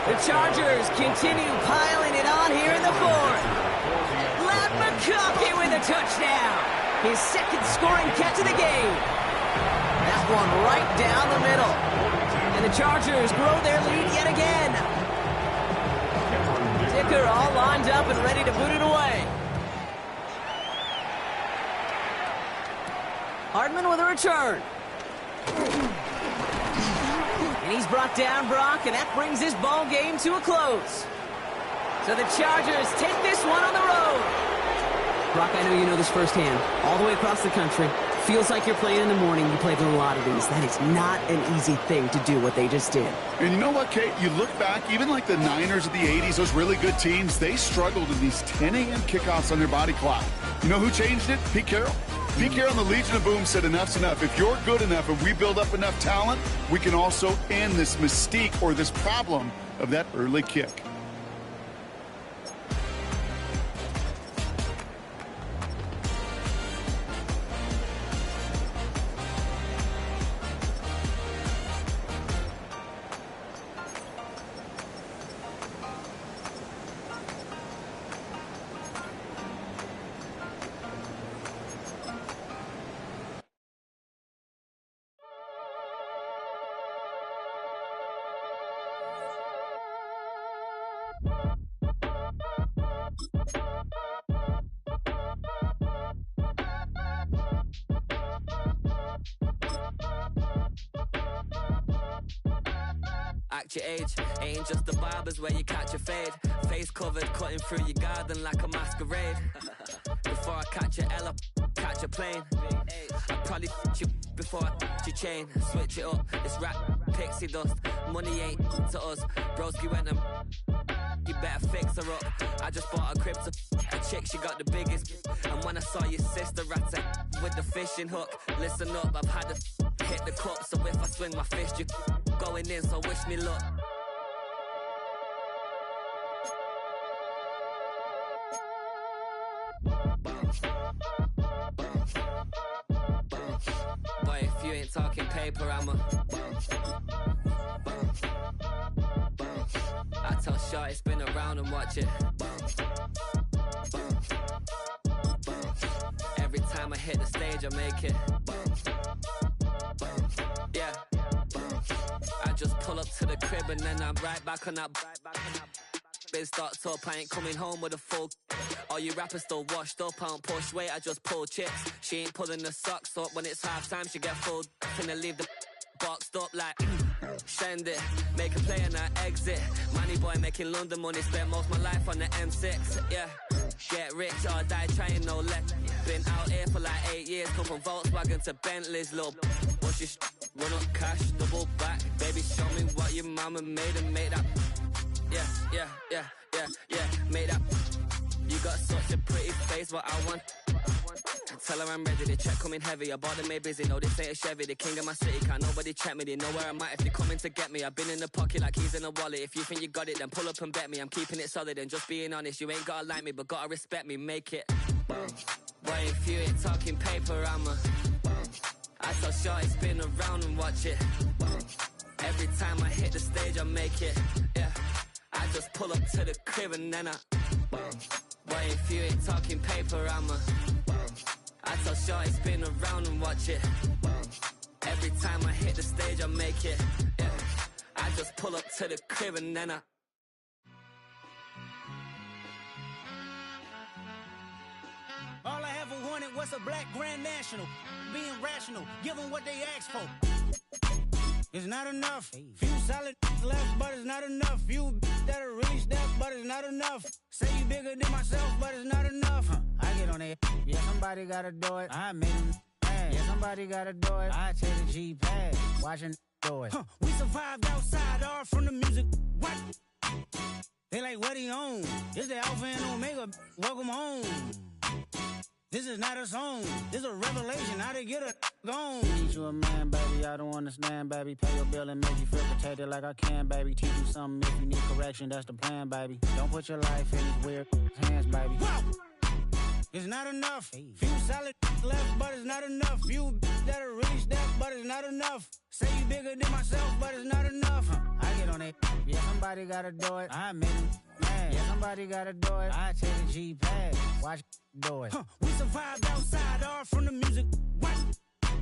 The Chargers continue piling it on here in the fourth. Matt McConkey with a touchdown. His second scoring catch of the game. That one right down the middle. And the Chargers grow their lead yet again. Dicker all lined up and ready to boot it away. Hardman with a return. And he's brought down Brock, and that brings this ball game to a close. So the Chargers take this one on the road. Brock, I know you know this firsthand. All the way across the country. Feels like you're playing in the morning. You played a lot of these. That is not an easy thing to do what they just did. And you know what, Kate? You look back, even like the Niners of the 80s, those really good teams, they struggled in these 10 a.m. kickoffs on their body clock. You know who changed it? Pete Carroll. Pete Carroll and the Legion of Boom said enough's enough. If you're good enough and we build up enough talent, we can also end this mystique or this problem of that early kick. Act your age, ain't just the barbers where you catch a fade. Face covered, cutting through your garden like a masquerade. Before I catch a L up, catch a plane. I'd probably you before I your chain. Switch it up, it's rap, pixie dust. Money ain't to us. Broski went and you better fix her up. I just bought a crib to a chick, she got the biggest. And when I saw your sister at with the fishing hook, listen up, I've had to hit the cup. So if I swing my fist, you going in, so wish me luck. Boy, if you ain't talking paper, I'm a I tell Shorty spin around and watch it. Every time I hit the stage, I make it. Yeah. I just pull up to the crib and then I'm right back on that. Biz starts up, I ain't coming home with a full. All you rappers still washed up, I don't push weight, I just pull chips. She ain't pulling the socks up when it's half time, she get full. Finna leave the boxed up like send it, make a play and I exit. Money boy making London money, spend most of my life on the M6. Yeah, get rich or die trying, no let. Been out here for like 8 years, come from Volkswagen to Bentley's, little. What's your run up cash, double back. Baby, show me what your mama made and make that. Yeah, make that. You got such a pretty face, what I want. Tell her I'm ready, the check coming heavy. I bought them made busy, no this ain't a Chevy. The king of my city, can't nobody check me. They know where I'm at if they coming to get me. I've been in the pocket like keys in a wallet. If you think you got it, then pull up and bet me. I'm keeping it solid and just being honest. You ain't gotta like me, but gotta respect me, make it. Boy, if you ain't talking paper, I'm a I tell Shorty spin around and watch it. Every time I hit the stage, I make it. Yeah, I just pull up to the crib and then I boy, if you ain't talking paper, I'm a I tell Shorty spin around and watch it. Every time I hit the stage, I make it. Yeah, I just pull up to the crib and then I what's a black grand national? Being rational, give them what they ask for. It's not enough. Few solid left, but it's not enough. Few that'll really step, but it's not enough. Say you bigger than myself, but it's not enough. I get on it. Yeah, somebody gotta do it. I made him mad. Yeah, somebody gotta do it. I take the G-pad. Watching do it. We survived outside, all from the music. What? They like, what he on? This the Alpha and Omega. Welcome home. This is not a song. This is a revelation. How to get a gone. Teach you a man, baby. I don't understand, baby. Pay your bill and make you feel protected like I can, baby. Teach you something if you need correction. That's the plan, baby. Don't put your life in these weird hands, baby. Whoa! It's not enough. Few solid left, but it's not enough. Few that'll really step, but it's not enough. Say you bigger than myself, but it's not enough. I get on it. Yeah, somebody gotta do it. I made him mad. Yeah, somebody gotta do it. I take the G-pad. Watch do it. We survived outside, all from the music. What?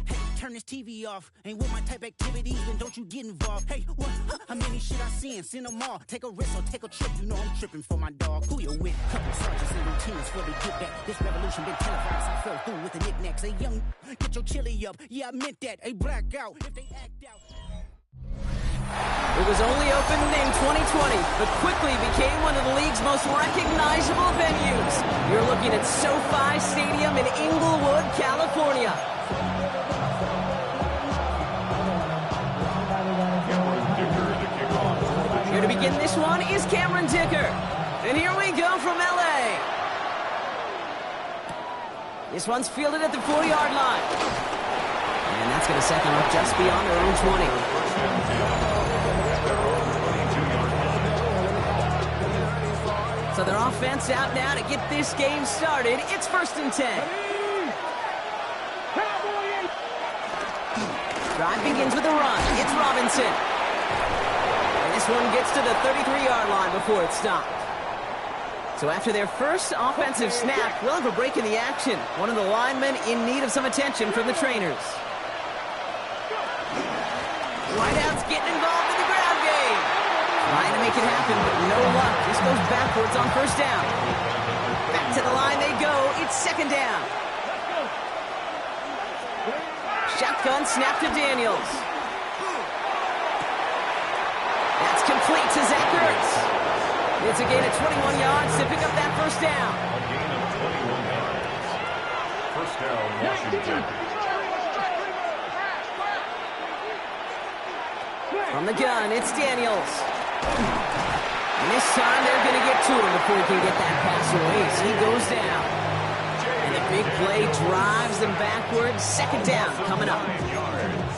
Hey, turn this TV off. Ain't with my type activities, then don't you get involved. Hey, what? How many shit I seen? Send them all. Take a risk or take a trip. You know I'm tripping for my dog. Who you with? Couple sergeants and lieutenants for the get that. This revolution been televised. I fell through with the knickknacks. Hey, young, get your chili up. Yeah, I meant that. Hey, blackout. If they act out. It was only opened in 2020, but quickly became one of the league's most recognizable venues. You're looking at SoFi Stadium in Inglewood, California. Here to begin this one is Cameron Dicker. And here we go from LA. This one's fielded at the 4-yard line. And that's going to set them up just beyond their own 20. So their offense out now to get this game started. It's 1st and 10. Drive begins with a run. It's Robinson. And this one gets to the 33-yard line before it's stopped. So after their first offensive snap, we'll have a break in the action. One of the linemen in need of some attention from the trainers. Wideouts getting involved in the ground game. Trying to make it happen, but no luck. This goes backwards on 1st down. Back to the line they go. It's 2nd down. Shotgun snap to Daniels. That's complete to Zach Ertz. It's a gain of 21 yards to pick up that 1st down. A gain of 21 yards. 1st down, Washington. From the gun, it's Daniels. And this time they're going to get to him before he can get that pass away as he goes down. And the big play drives them backwards. 2nd down coming up.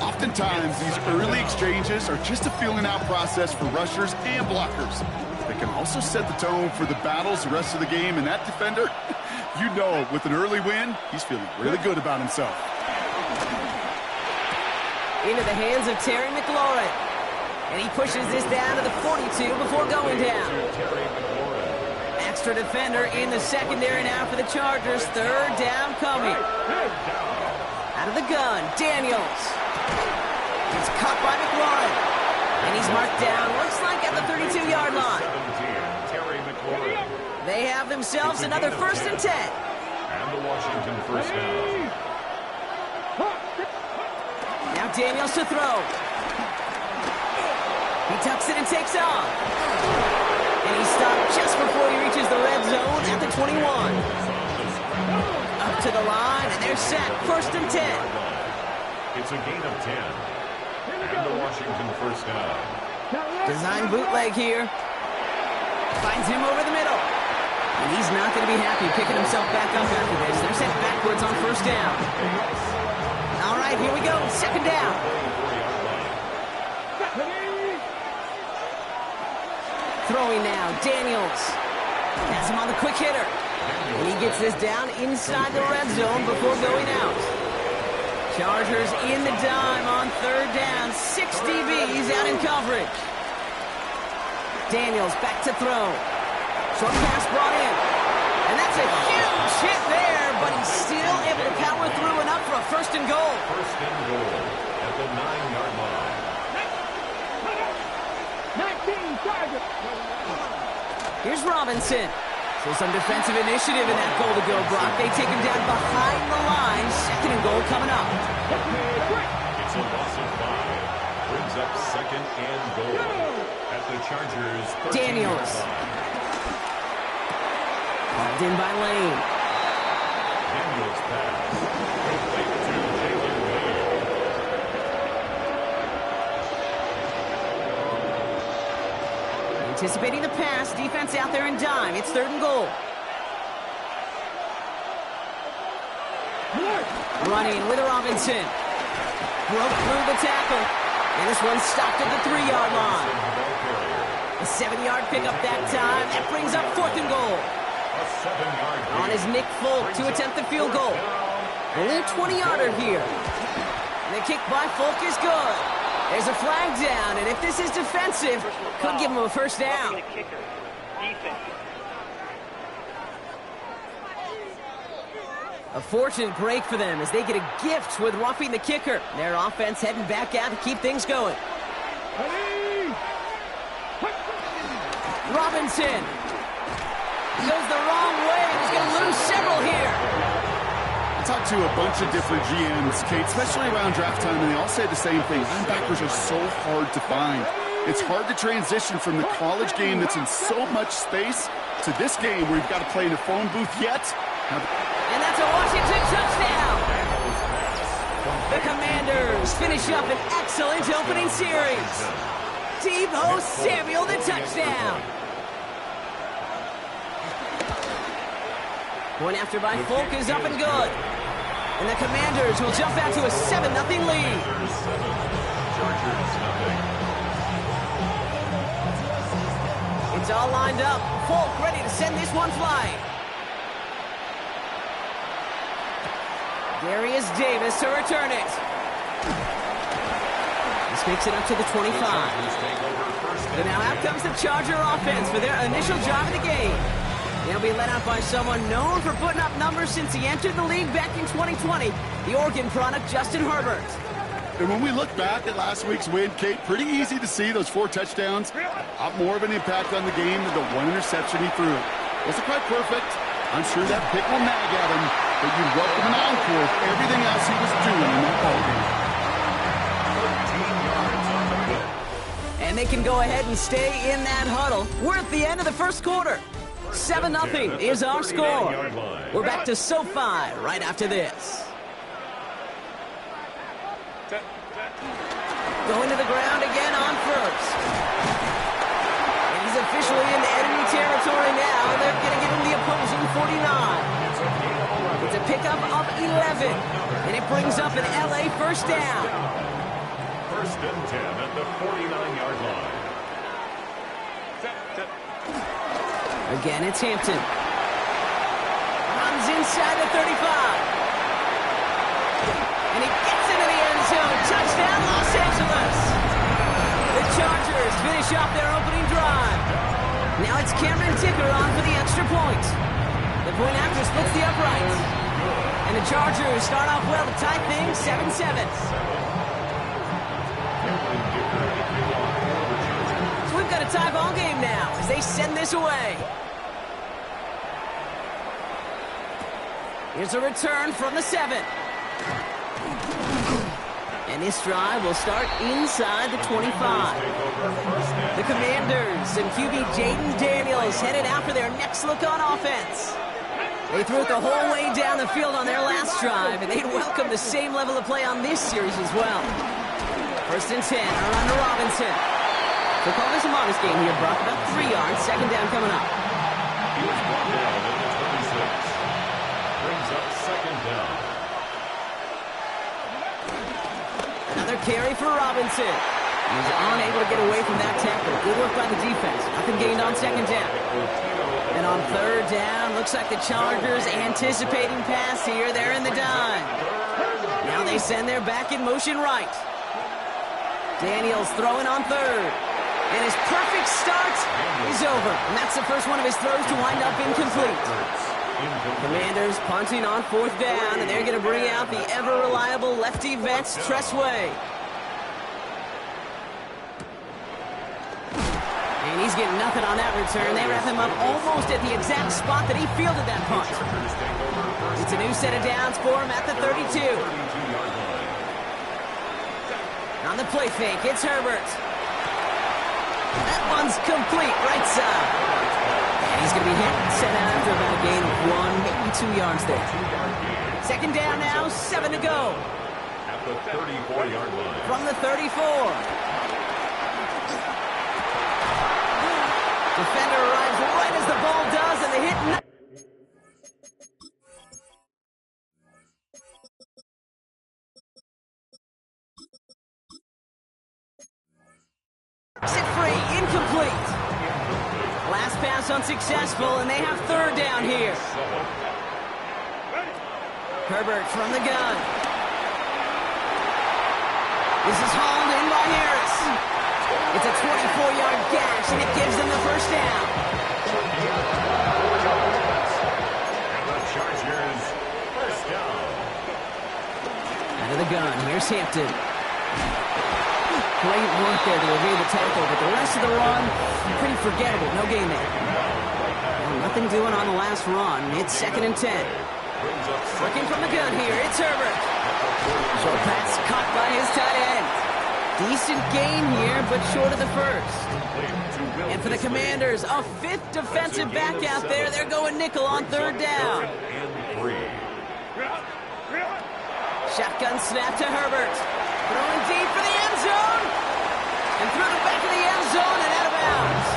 Oftentimes, these early exchanges are just a feeling-out process for rushers and blockers. They can also set the tone for the battles the rest of the game, and that defender, you know, with an early win, he's feeling really good about himself. Into the hands of Terry McLaurin. And he pushes this down to the 42 before going down. Extra defender in the secondary now for the Chargers. 3rd down coming. Out of the gun, Daniels. It's caught by McLaurin. And he's marked down, looks like at the 32-yard line. They have themselves another 1st and 10. And the Washington 1st down. Now Daniels to throw. He tucks it and takes off. And he's stopped just before he reaches the red zone at the 21. Up to the line, and they're set. 1st and 10. It's a gain of 10. And the Washington 1st down. Design bootleg here. Finds him over the middle. And he's not going to be happy picking himself back up after this. They're sent backwards on 1st down. All right, here we go. 2nd down. Throwing now, Daniels. Has him on the quick hitter. And he gets this down inside the red zone before going out. Chargers in the dime on 3rd down. 6 DBs out in coverage. Daniels back to throw. Short pass brought in. And that's a huge hit there, but he's still able to power through enough for a 1st and goal. 1st and goal at the 9-yard line. 19 Chargers. Here's Robinson. So some defensive initiative in that goal to go, Brock. They take him down behind the line. Second and goal coming up. It's a loss of 5. Brings up second and goal at the Chargers. Daniels. Hauled in by Lane. Daniels pass. Complete to Jalen Wade. Anticipating the pass. Defense out there in dime. It's third and goal. Running with Robinson. Broke through the tackle. And this one stopped at the 3-yard line. A 7-yard pickup that time. That brings up fourth and goal. A 7-yard gain. On is Nick Folk to attempt the field goal. Only a 20-yarder here. And the kick by Folk is good. There's a flag down, and if this is defensive, could give him a first down. A fortunate break for them as they get a gift with roughing the kicker. Their offense heading back out to keep things going. Robinson goes the wrong way. He's going to lose several here. I talked to a bunch of different GMs, Kate, especially around draft time, and they all say the same thing. Linebackers are so hard to find. It's hard to transition from the college game that's in so much space to this game where you've got to play in a phone booth yet. And that's a Washington touchdown. The Commanders finish up an excellent opening series. Deebo Samuel, the touchdown. Point after by Folk is up and good. And the Commanders will jump out to a 7-0 lead. It's all lined up. Folk ready to send this one flying. Darius Davis to return it. This makes it up to the 25. And now out comes the Charger offense for their initial drive of the game. They'll be led out by someone known for putting up numbers since he entered the league back in 2020, the Oregon product, Justin Herbert. And when we look back at last week's win, Kate, pretty easy to see those 4 touchdowns. A lot more of an impact on the game than the 1 interception he threw. Wasn't quite perfect. I'm sure that pick will nag at him, but you welcome an encore for everything else he was doing in that ballgame. And they can go ahead and stay in that huddle. We're at the end of the first quarter. 7-0 is our score. We're back to SoFi right after this. Going to the ground again on first. And he's officially into enemy territory now. They're going to get him the opposing 49. It's a pickup of 11. And it brings up an LA first down. First and 10 at the 49-yard line. Again, it's Hampton. Runs inside the 35. And he gets into the end zone. Touchdown, Los Angeles. The Chargers finish off their opening drive. Now it's Cameron Dicker on for the extra point. The point after splits the uprights. And the Chargers start off well to tie things 7-7. So we've got a tie ball game now as they send this away. Here's a return from the 7. And this drive will start inside the 25. The Commanders and QB Jaden Daniels headed out for their next look on offense. They threw it the whole way down the field on their last drive, and they'd welcome the same level of play on this series as well. First and 10, around to Robinson. So call this a modest game here, Brock. About 3 yards, second down coming up. He was brought down at the 26. Brings up second down. Another carry for Robinson. He's unable to get away from that tackle. Good work by the defense. Nothing gained on second down. And on third down, looks like the Chargers anticipating pass here. They're in the dime. Now they send their back in motion right. Daniels throwing on third. And his perfect start is over. And that's the first one of his throws to wind up incomplete. Commanders punting on fourth down, and they're going to bring out the ever-reliable lefty Vance Tressway. And he's He's getting nothing on that return. They wrap him up almost at the exact spot that he fielded that punt. It's a new set of downs for him at the 32. On the play fake, it's Herbert. That one's complete, right side. And he's going to be hit and sent out after about a gain of 1, maybe 2 yards there. Second down now, 7 to go. At the 34-yard line. From the 34. Defender arrives right as the ball does, and the hit it free, incomplete. Last pass unsuccessful, and they have third down here. Herbert from the gun. This is hauled in by Harris. It's a 24-yard gash, and it gives them the first down. And the Chargers, first down. Out of the gun, here's Hampton. Great work there to evade the tackle, but the rest of the run, pretty forgettable. No gain there. Well, nothing doing on the last run. It's 2nd and 10. Working from the gun here, it's Herbert. Short pass caught by his tight end. Decent gain here, but short of the first. And for the Commanders, a 5th defensive back out there. They're going nickel on third down. Shotgun snap to Herbert. Throwing deep for the end zone. And through the back of the end zone and out of bounds.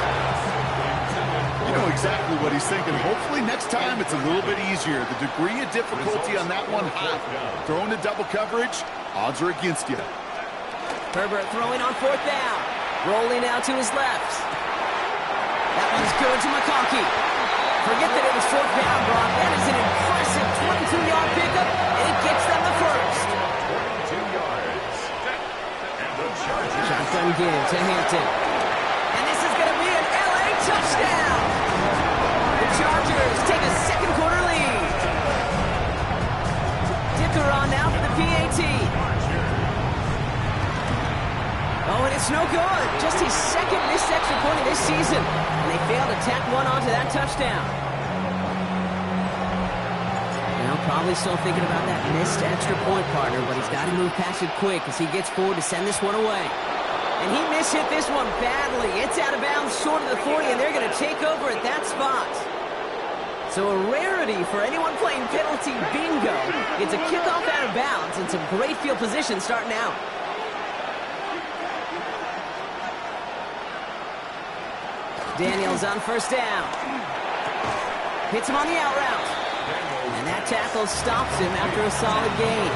You know exactly what he's thinking. Hopefully next time it's a little bit easier. The degree of difficulty on that one high. Throwing to double coverage, odds are against you. Herbert throwing on 4th down. Rolling out to his left. That one's good to McConkey. Forget that it was 4th down, Brock. That is an impressive 22-yard pickup, and it gets them the first. 22 yards. And the Chargers. Shotgun give to Hampton. And this is going to be an LA touchdown. The Chargers take a second quarter lead. Dicker on now for the PAT. Oh, and it's no good. Just his second missed extra point of this season. And they failed to tack one onto that touchdown. Now, probably still thinking about that missed extra point, partner, but he's got to move past it quick as he gets forward to send this one away. And he mishit this one badly. It's out of bounds short of the 40, and they're going to take over at that spot. So a rarity for anyone playing penalty bingo. It's a kickoff out of bounds and some great field position starting out. Daniels on first down. Hits him on the out route. And that tackle stops him after a solid gain.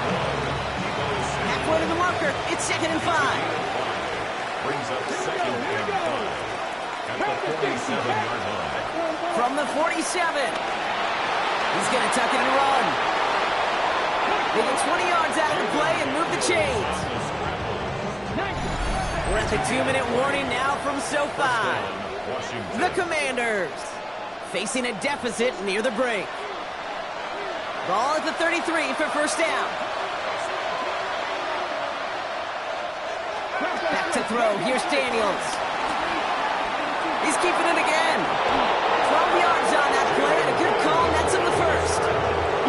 Halfway to the marker. It's 2nd and 5. Brings up 2nd and 5. At the 47-yard line. From the 47. He's going to tuck it and run. They get 20 yards out of the play and move the chains. We're at the 2-minute warning now from SoFi. The Commanders facing a deficit near the break. Ball at the 33 for first down. Back to throw. Here's Daniels. He's keeping it again. 12 yards on that play and a good call, and that's in the first.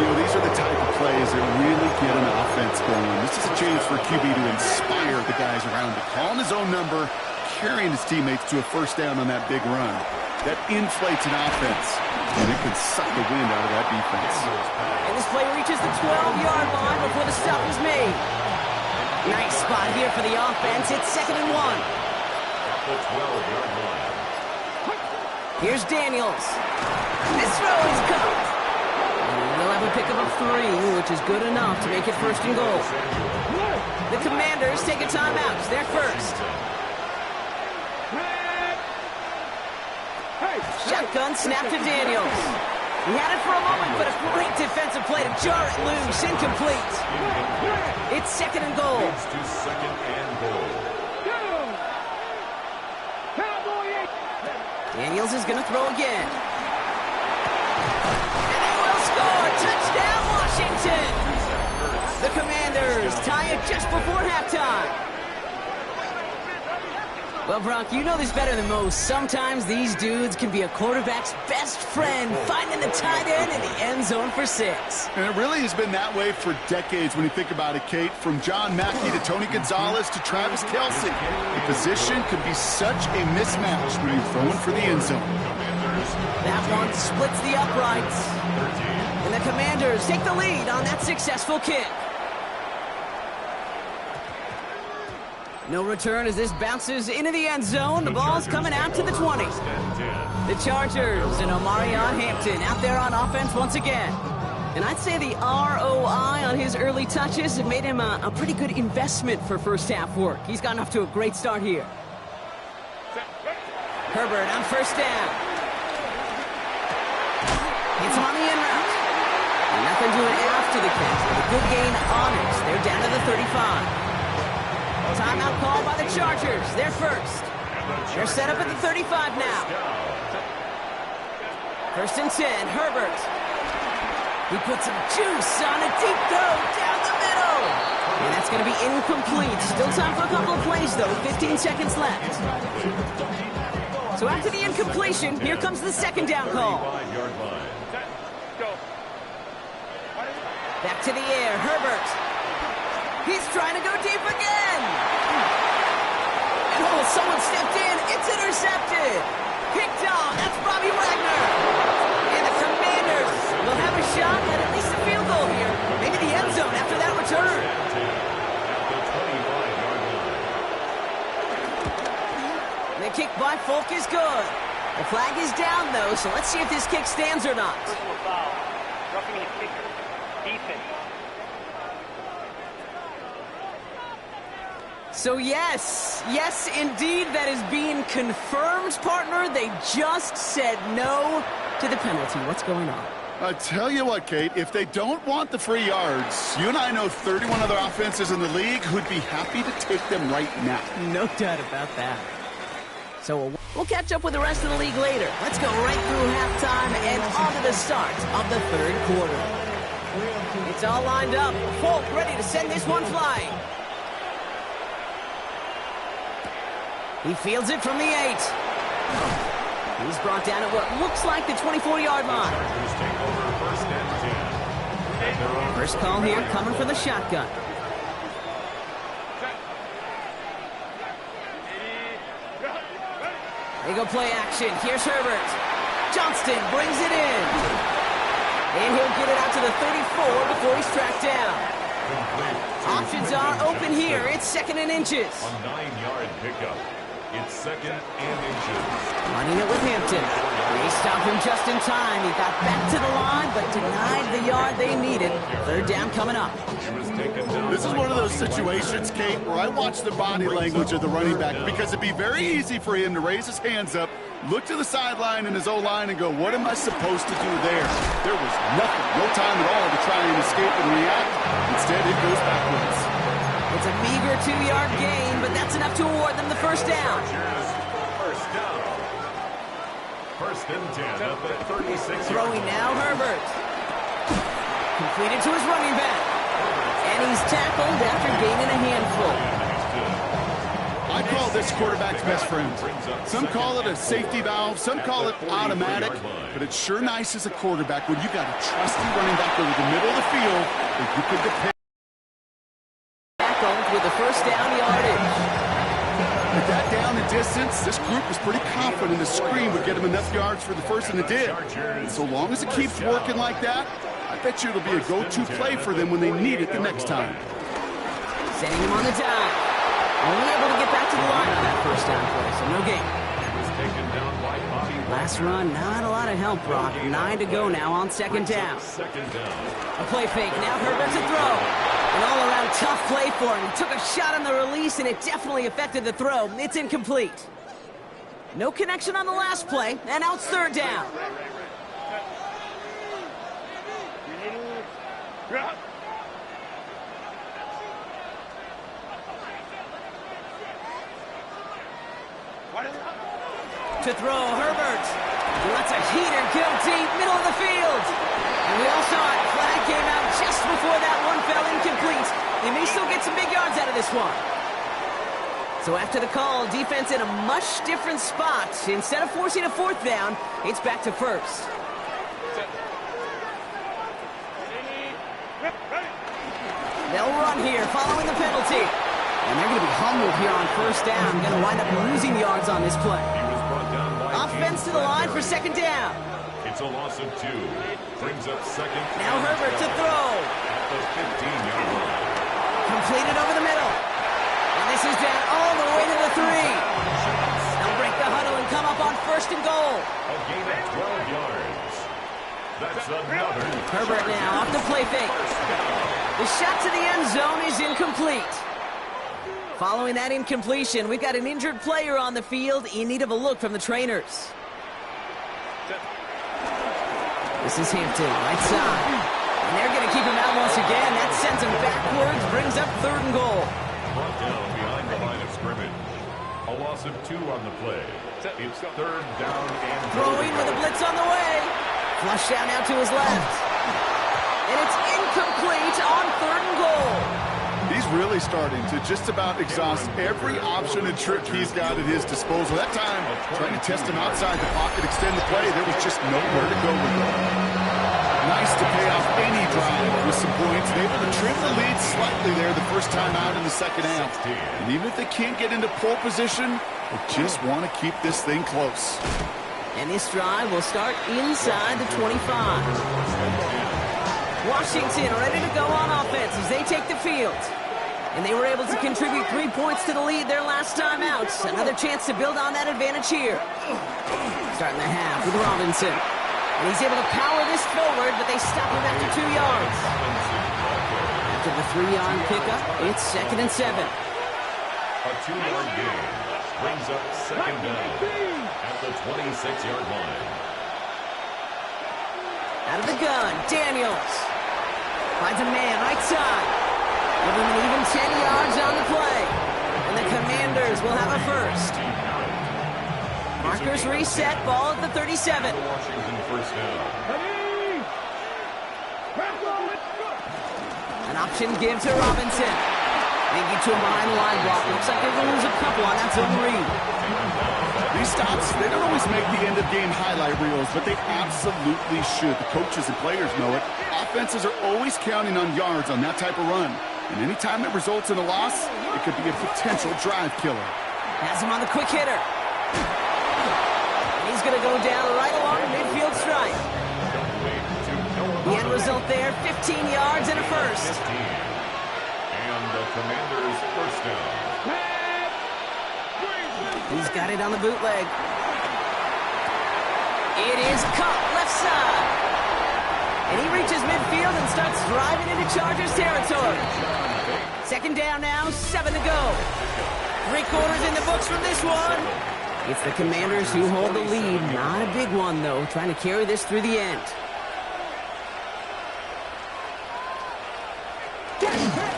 You know, these are the type of plays that really get an offense going. This is a chance for QB to inspire the guys around him. Calling his own number, carrying his teammates to a first down on that big run. That inflates an offense, and it can suck the wind out of that defense. And this play reaches the 12-yard line before the stop is made. Nice spot here for the offense. It's 2nd and 1. The 12-yard line. Here's Daniels. This throw is caught. They'll have a pickup of 3, which is good enough to make it 1st and goal. The Commanders take a timeout. It's their first. Shotgun snap to Daniels. He had it for a moment, but a great defensive play to jar it loose. Incomplete. It's 2nd and goal. Leads to 2nd and goal. Daniels is going to throw again. And they will score. Touchdown, Washington. The Commanders tie it just before halftime. Well, Brock, you know this better than most. Sometimes these dudes can be a quarterback's best friend, finding the tight end in the end zone for 6. And it really has been that way for decades when you think about it, Kate. From John Mackey to Tony Gonzalez to Travis Kelce. The position could be such a mismatch when you're throwing for the end zone. That one splits the uprights. And the Commanders take the lead on that successful kick. No return as this bounces into the end zone. The ball's coming out to the 20. The Chargers and Omarion Hampton out there on offense once again. And I'd say the ROI on his early touches have made him a pretty good investment for first half work. He's gotten off to a great start here. Herbert on first down. It's on the in route. And nothing doing after the catch, but a good gain on it. They're down to the 35. Timeout called by the Chargers. They're first. They're set up at the 35 now. First and 10, Herbert. He puts some juice on a deep throw down the middle. And that's going to be incomplete. Still time for a couple of plays, though. 15 seconds left. So after the incompletion, here comes the second down call. Back to the air, Herbert. He's trying to go deep again. And oh, someone stepped in. It's intercepted. Picked off. That's Bobby Wagner. And the Commanders will have a shot at least a field goal here. Maybe the end zone after that return. The kick by Folk is good. The flag is down, though, so let's see if this kick stands or not. Personal foul. Roughing the kicker. Defense. So yes, indeed, that is being confirmed, partner. They just said no to the penalty. What's going on? I tell you what, Kate, if they don't want the free yards, you and I know 31 other offenses in the league who'd be happy to take them right now. No doubt about that. So we'll catch up with the rest of the league later. Let's go right through halftime and on to the start of the third quarter. It's all lined up. Folk ready to send this one flying. He fields it from the 8. He's brought down at what looks like the 24-yard line. First call here coming for the shotgun. They go play action. Here's Herbert. Johnston brings it in. And he'll get it out to the 34 before he's tracked down. Options are open here. It's second and inches. A 9-yard pickup. It's second and inches. Running it with Hampton. They stopped him just in time. He got back to the line, but denied the yard they needed. Third down coming up. This is one of those situations, Kate, where I watch the body language of the running back because it'd be very easy for him to raise his hands up, look to the sideline in his O-line and go, what am I supposed to do there? There was nothing, no time at all to try and escape and react. Instead, it goes backwards. It's a meager 2-yard gain, but that's enough to award them the first down. First down. First and 10 at the 36. Throwing now, Herbert. Completed to his running back. And he's tackled after gaining a handful. I call this quarterback's best friend. Some call it a safety valve, some call it automatic, but it's sure nice as a quarterback when you got a trusty running back over the middle of the field that you can depend with the first down yardage. With that down and distance, this group was pretty confident the screen would get him enough yards for the first, and it did. And so long as it keeps working like that, I bet you it'll be a go-to play for them when they need it the next time. Setting him on the dive. Only able to get back to the line on that first down play, so no gain. Last run, not a lot of help, Brock. 9 to go now on second down. A play fake, now Herbert's a throw. An all-around tough play for him. He took a shot on the release, and it definitely affected the throw. It's incomplete. No connection on the last play, and now it's third down. To throw, Herbert. He lets a heater go deep, middle of the field. And we all saw it. Flag came out just before that one fell incomplete. They may still get some big yards out of this one. So after the call, defense in a much different spot. Instead of forcing a fourth down, it's back to first. They'll run here following the penalty. And they're going to be humbled here on first down. Going to wind up losing yards on this play. Offense to the line for second down. It's a loss of 2. Brings up second. Now Herbert to throw. At the 15-yard line. Completed over the middle. And this is down all the way to the 3. They'll break the huddle and come up on first and goal. A gain of 12 yards. That's another. Herbert now off the play fake. The shot to the end zone is incomplete. Following that incompletion, we've got an injured player on the field in need of a look from the trainers. This is Hampton, right side. And they're going to keep him out once again. That sends him backwards, brings up third and goal. Brought down behind the line of scrimmage. A loss of 2 on the play. It's third down and throwing with a blitz on the way. Flush out now to his left. And it's incomplete on third and goal. He's really starting to just about exhaust every option and trick he's got at his disposal. That time, trying to test him outside the pocket, extend the play, there was just nowhere to go with it. Nice to pay off any drive with some points. And able to trim the lead slightly there the first time out in the second half. And even if they can't get into pole position, they just want to keep this thing close. And this drive will start inside the 25. Washington ready to go on offense as they take the field. And they were able to contribute 3 points to the lead their last time out. Another chance to build on that advantage here. Starting the half with Robinson. And he's able to power this forward, but they stop him after 2 yards. After the 3-yard pickup, it's second and 7. A 2-yard gain brings up second down at the 26-yard line. Out of the gun, Daniels. Finds a man right side. Give him an even 10 yards on the play. And the Commanders will have a first. Markers reset, ball at the 37. Washington first down. An option give to Robinson. They get to him behind the line block. Looks like they're going to lose a couple on that zone read. These stops, they don't always make the end-of-game highlight reels, but they absolutely should. The coaches and players know it. Offenses are always counting on yards on that type of run. And anytime it results in a loss, it could be a potential drive killer. Has him on the quick hitter. And he's going to go down right along the midfield stripe. The end result there, 15 yards and a first. And the Commanders first down. He's got it on the bootleg. It is caught left side. And he reaches midfield and starts driving into Chargers territory. Second down now, 7 to go. 3 quarters in the books from this one. It's the Commanders who hold the lead. Not a big one, though, trying to carry this through the end.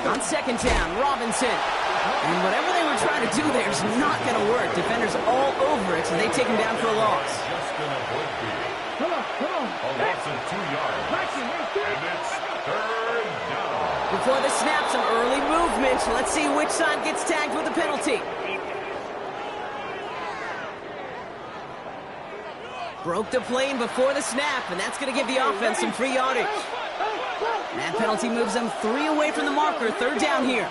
On second down, Robinson. And whatever they were trying to do there is not going to work. Defenders all over it, so they take him down for a loss. Just going to avoid the a loss of 2 yards. And it's third down. Before the snap, some early movement. Let's see which side gets tagged with the penalty. Broke the plane before the snap, and that's going to give the offense some free yardage. That penalty moves them 3 away from the marker. Third down here.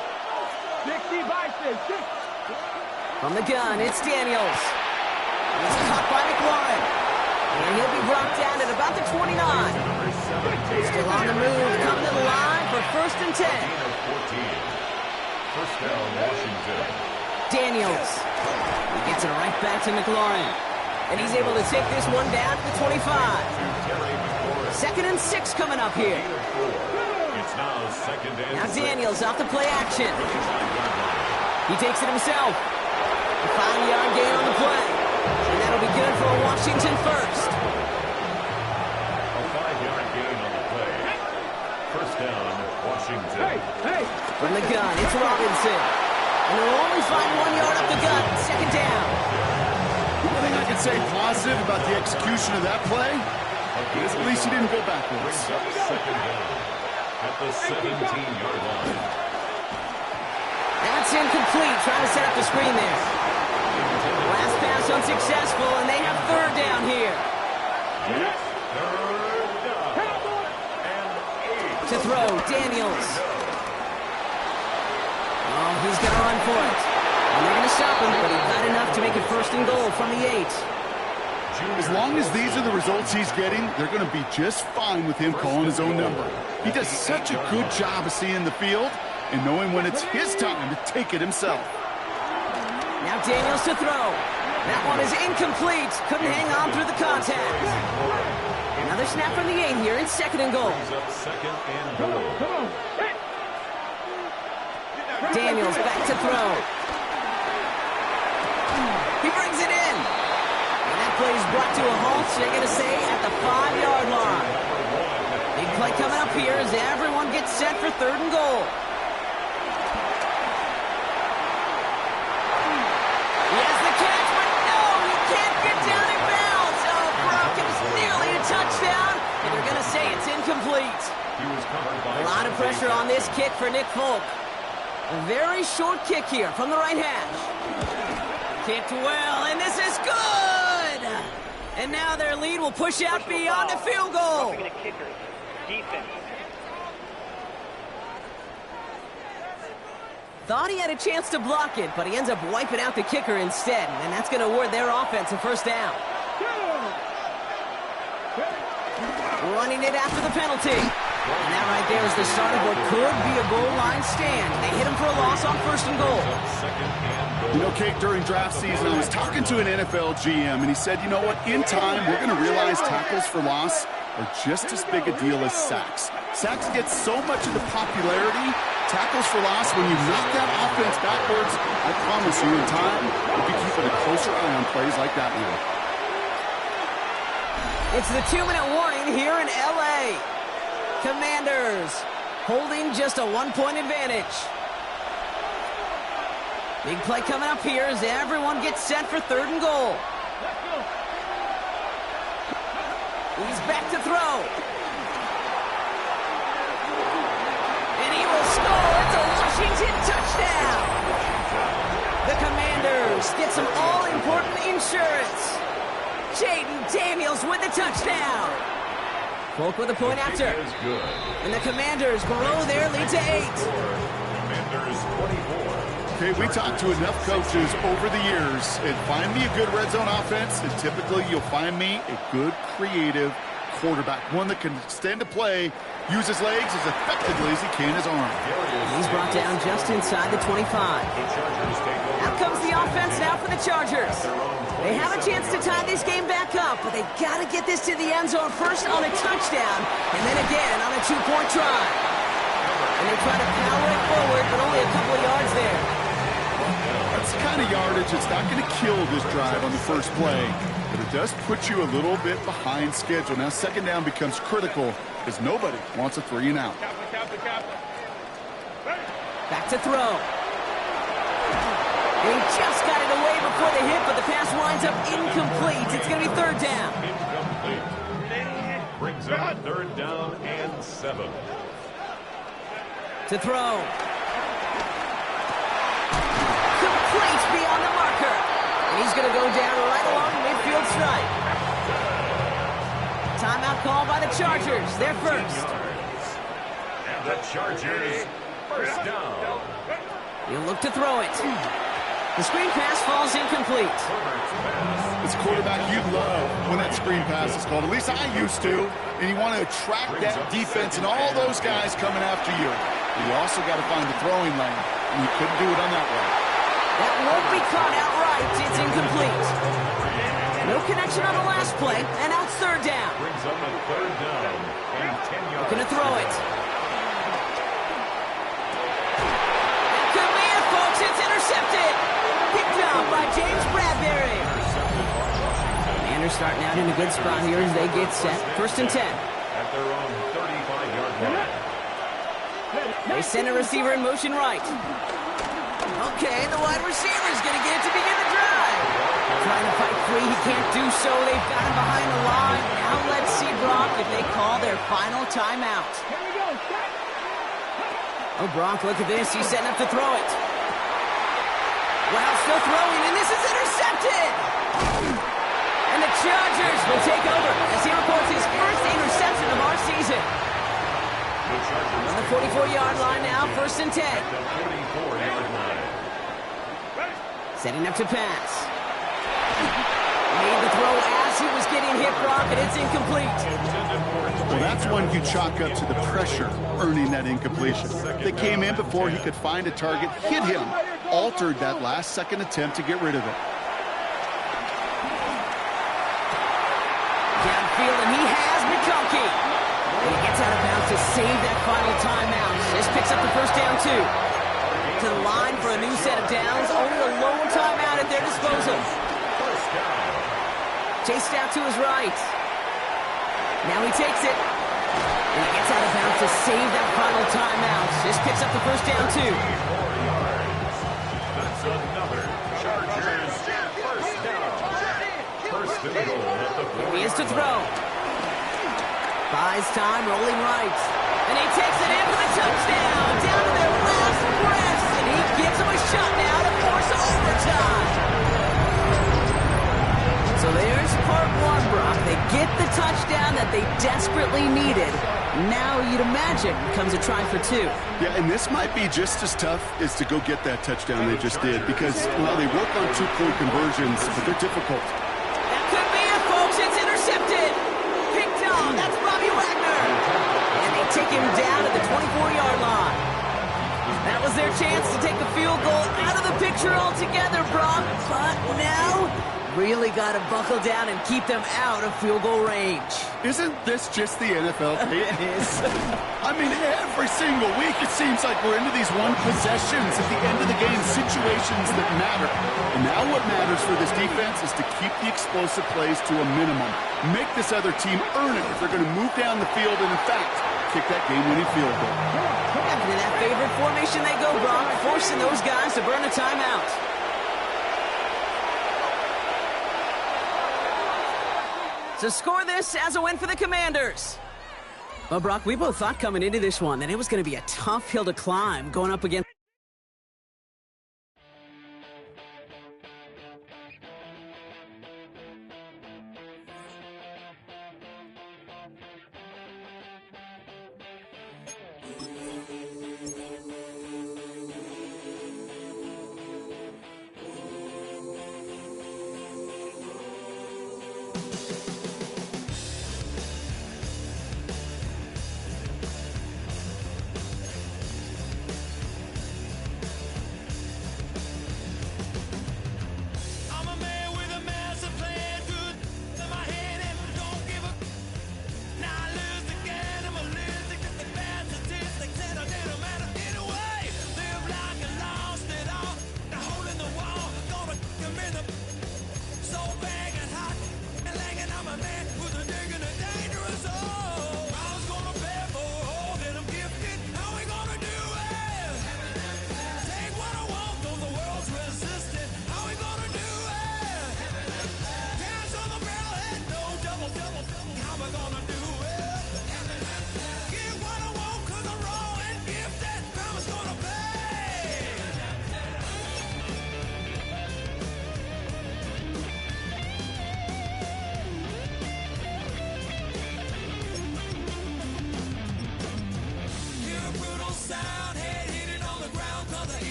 From the gun, it's Daniels. He's caught by McLaurin. And he'll be brought down at about the 29. Still on the move, coming to the line for first and 10. First down, Washington. Daniels. He gets it right back to McLaurin. And he's able to take this one down to the 25. Second and 6 coming up here. It's now second and Now 6. Daniels off the play action. He takes it himself. A 5-yard gain on the play. And that'll be good for a Washington first. A 5-yard gain on the play. First down, Washington. From the gun, it's Robinson. And they'll only find 1 yard up the gut. Second down. One thing I can say positive about the execution of that play is at least he didn't go backwards. Brings up second down at the 17-yard line. That's incomplete, trying to set up the screen there. Last pass unsuccessful, and they have third down here. To throw, Daniels. Oh, he's going to run for it. And they're going to stop him, but he got enough to make it 1st and goal from the 8. As long as these are the results he's getting, they're going to be just fine with him calling his own number. He does such a good job of seeing the field and knowing when it's his time to take it himself. Now Daniels to throw. That one is incomplete. Couldn't hang on through the contact. Another snap from the 8 here in 2nd and goal. Daniels back to throw. He brings it in. And that play is brought to a halt, they're going to say, at the 5-yard line. Big play coming up here as everyone gets set for 3rd and goal. He has the catch, but no, he can't get down in bounds. Oh, Brock, it was nearly a touchdown, and they're going to say it's incomplete. A lot of pressure on this kick for Nick Folk. A very short kick here from the right hash. Kicked well, and this is good! And now their lead will push out beyond the field goal. Thought he had a chance to block it, but he ends up wiping out the kicker instead, and that's going to award their offense a 1st down. Running it after the penalty. And that right there is the start of what could be a goal line stand. They hit him for a loss on 1st and goal. You know, Kate, during draft season, I was talking to an NFL GM, and he said, you know what, in time, we're going to realize tackles for loss are just as big a deal as sacks. Sacks get so much of the popularity. Tackles for loss, when you knock that offense backwards, I promise you, in time, we'll be keeping a closer eye on plays like that one. It's the 2-minute warning here in L.A. Commanders holding just a 1-point advantage. Big play coming up here as everyone gets set for 3rd and goal. He's back to throw. And he will score. It's a Washington touchdown. The Commanders get some all-important insurance. Jaden Daniels with the touchdown. Folk with a point after. And the Commanders grow their lead to 8. Commanders 24. Okay, we talked to enough coaches over the years, and find me a good red zone offense, and typically you'll find me a good, creative quarterback, one that can stand to play, use his legs as effectively as he can his arm. He's brought down just inside the 25. Out comes the offense now for the Chargers. They have a chance to tie this game back up, but they got to get this to the end zone first on a touchdown, and then again on a 2-point try. And they try to power it forward, but only a couple of yards there. That's the kind of yardage that's not going to kill this drive on the first play, but it does put you a little bit behind schedule. Now 2nd down becomes critical because nobody wants a 3 and out. Back to throw. He just got it away before the hit, but the pass winds up incomplete. It's going to be 3rd down. Incomplete. Brings up 3rd down and 7. To throw. Complete beyond the marker. And he's going to go down right along midfield stripe. Timeout call by the Chargers. They're first. And the Chargers, 1st down. He'll look to throw it. The screen pass falls incomplete. It's a quarterback you love when that screen pass is called. At least I used to. And you want to attract that defense and all those guys coming after you. But you also got to find the throwing lane. And you couldn't do it on that one. That won't be caught outright. It's incomplete. No connection on the last play. And now it's 3rd down. Brings up a 3rd down and 10 yards. Looking to throw it. Command, folks. It's intercepted. Picked up by James Bradbury. Commanders starting out in a good spot here as they get set. 1st and 10. At their own 35-yard line. They send a receiver in motion right. Okay, the wide receiver's going to get it to begin the drive. Trying to fight free, he can't do so. They've got him behind the line. Now let's see, Brock, if they call their final timeout. Oh, Brock, look at this. He's setting up to throw it. Well, still throwing, and this is intercepted! And the Chargers will take over as he reports his first interception of our season. On the 44-yard line now, 1st and 10. The 44-yard line. Setting up to pass. Made the throw as he was getting hit, Brock, and it's incomplete. Well, that's one you chalk up to the pressure earning that incompletion. They came in before he could find a target, hit him, altered that last-second attempt to get rid of it. Downfield, and he has McConkey. And he gets out of bounds to save that final timeout. This picks up the first down, too. To the line for a new set of downs. Only a lone timeout at their disposal. Chased out to his right. Now he takes it. And he gets out of bounds to save that final timeout. This picks up the first down, too. 4 yards. That's another Chargers first down. First and goal at the 4. Here he is to throw. Buys time, rolling right. And he takes it in for the touchdown. Down to their last breaths. And he gives him a shot now to force overtime. So there's part one, Brock. They get the touchdown that they desperately needed. Now you'd imagine comes a try for 2. Yeah, and this might be just as tough as to go get that touchdown they just did because, well, they work on 2-point conversions, but they're difficult. That could be it, folks. It's intercepted. Picked off. That's Bobby Wagner. And they take him down to the 24-yard line. That was their chance to take the field goal out of the picture altogether, Brock. But now, really got to buckle down and keep them out of field goal range. Isn't this just the NFL? It is. I mean, every single week it seems like we're into these one possessions at the end of the game, situations that matter. And now what matters for this defense is to keep the explosive plays to a minimum. Make this other team earn it if they're going to move down the field and, in fact, kick that game-winning field goal. And in that favorite formation they go, Brock, forcing those guys to burn a timeout. So score this as a win for the Commanders. Well, Brock, we both thought coming into this one that it was going to be a tough hill to climb going up against.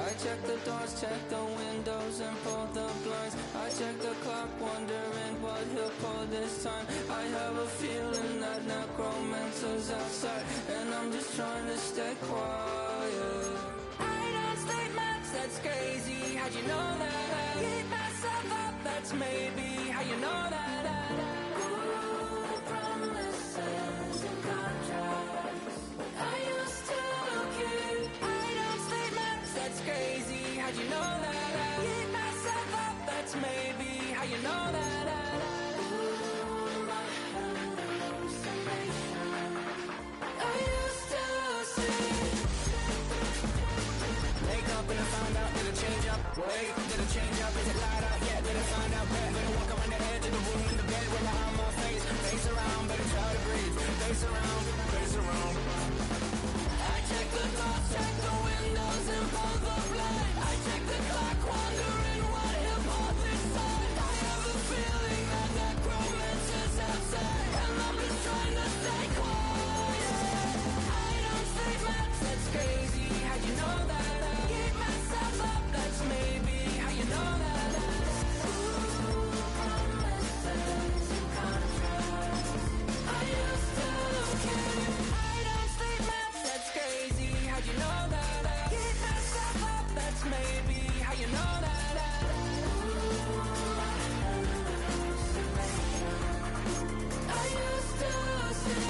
I check the doors, check the windows, and pull the blinds. I check the clock, wondering what he'll pull this time. I have a feeling that necromancer's outside, and I'm just trying to stay quiet. I don't sleep much, that's crazy. How'd you know that? I keep myself up, that's maybe how you know that. Ooh, promises and contracts. I used to keep. I don't sleep much, that's crazy. How'd you know that? I keep myself up, that's maybe how you know that. Ooh, my hallucination. I used to see. Wake up and I found out, did it change up? Wait, did it change up? Is it light out? Yeah, did it find out? Better walk around the edge of the room in the bed with my arm on my face. Face around, better try to breathe. Face around, face around. I check the doors, check the windows, and pull the blind. I check the clock, wondering what he'll pull this time. I have a feeling that necromancer's outside, and I'm just trying to stay quiet. I don't sleep much, that's crazy. How'd you know that? I keep myself up, that's maybe how you know that. Ooh, promises and contracts. I used to keep. I don't sleep much, that's crazy. How'd you know that? I keep myself up, that's maybe how you know that. Ooh, my hallucination. I used to see.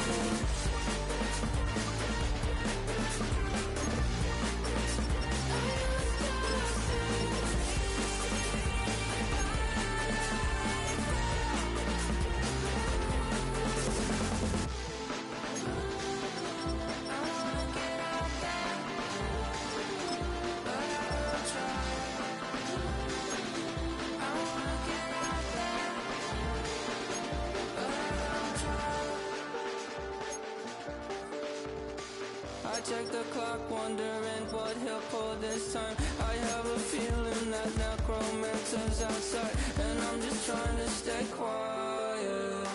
I check the clock, wondering what he'll pull this time. I have a feeling that necromancer's outside, and I'm just trying to stay quiet.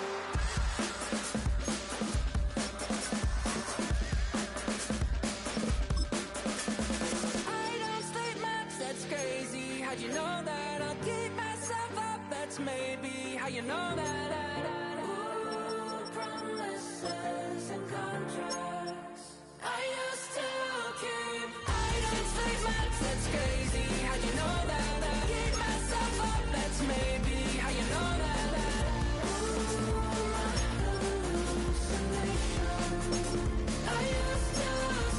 I don't sleep much, that's crazy. How'd you know that? I'll keep myself up, that's maybe how you know that. Ooh, promises and contracts. I used to keep. I don't sleep much, that's crazy. How'd you know that? I keep myself up, that's maybe how you know that. Ooh, my hallucination. I used to see.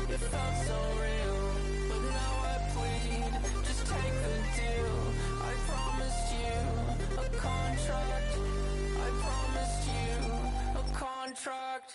It felt so real, but now I plead, just take the deal. I promised you a contract. I promised you a contract.